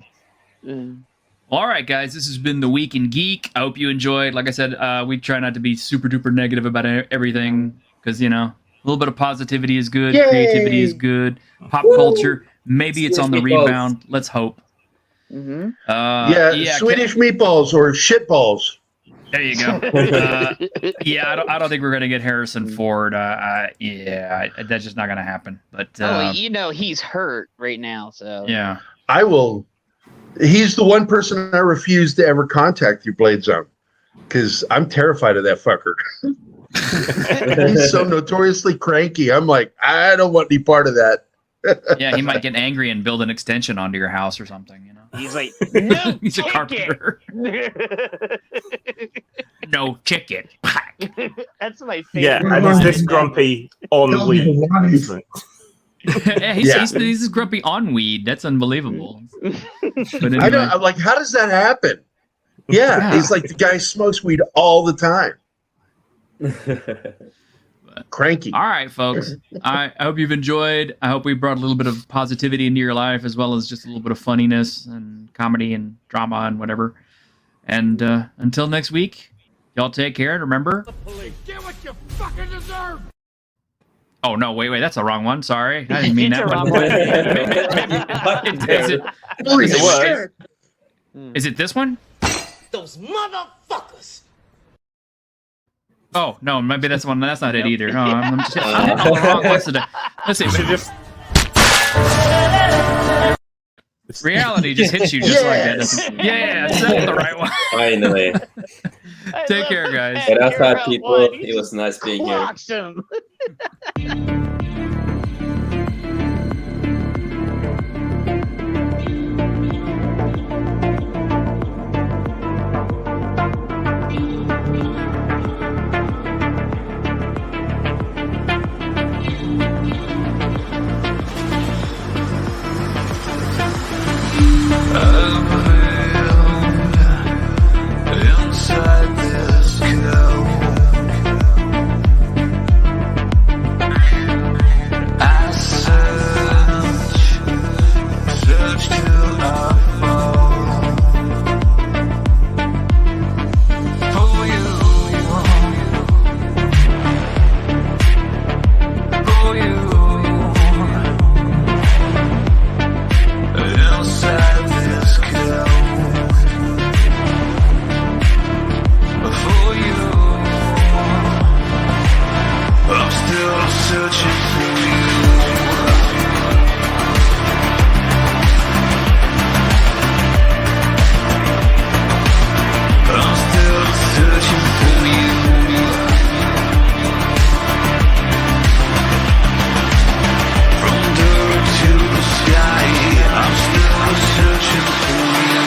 All right, guys. This has been the Week in Geek. I hope you enjoyed. Like I said, we try not to be super duper negative about everything because, a little bit of positivity is good. Yay! Creativity is good. Pop culture. Maybe it's on the Excuse me, folks. rebound. Let's hope. Mm-hmm. Swedish meatballs or shitballs. There you go. Yeah, I don't think we're gonna get Harrison Ford. That's just not gonna happen. But He's hurt right now, so yeah, I will. He's the one person I refuse to ever contact through Blade Zone because I'm terrified of that fucker. He's so notoriously cranky. I'm like, I don't want any part of that. yeah, he might get angry and build an extension onto your house or something. he's like, no, He's a chicken. carpenter. No chicken. That's my favorite. Yeah, and he's this grumpy on Tell me weed. the Yeah, he's grumpy on weed. That's unbelievable. But anyway, I don't. I'm like, how does that happen? Yeah, Yeah. he's like the guy smokes weed all the time. Cranky. all right, folks. I hope you've enjoyed. I hope we brought a little bit of positivity into your life, as well as just a little bit of funniness and comedy and drama and whatever. And until next week, y'all take care. And remember, Get what you fucking deserve! oh no, wait, that's the wrong one. Sorry, I didn't mean It's that the one. wrong one. Is it- Holy It shit. is it this one? Those motherfuckers! Oh no, maybe that's one. That's not it either. No, I'm just I'm hitting all the wrong ones today. Let's see. Reality just hits you just like that. Doesn't it? Yeah, that's the right one. Finally. Take care, guys. But I thought people, it was nice being here. Clocks him. Inside this cow, I search till I fall for you, inside this cow. For you, I'm still searching for you. I'm still searching for you. From dirt to the sky, I'm still searching for you.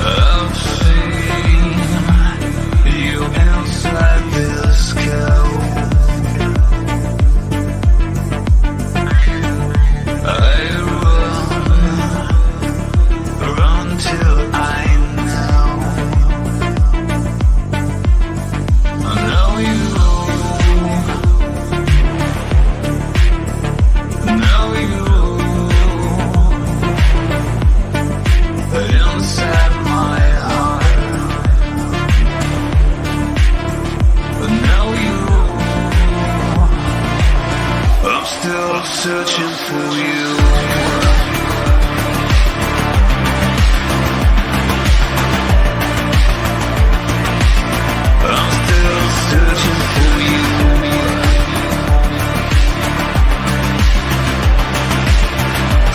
I've seen you inside this cow. I run till I know you, inside my heart. But now I'm still searching for you.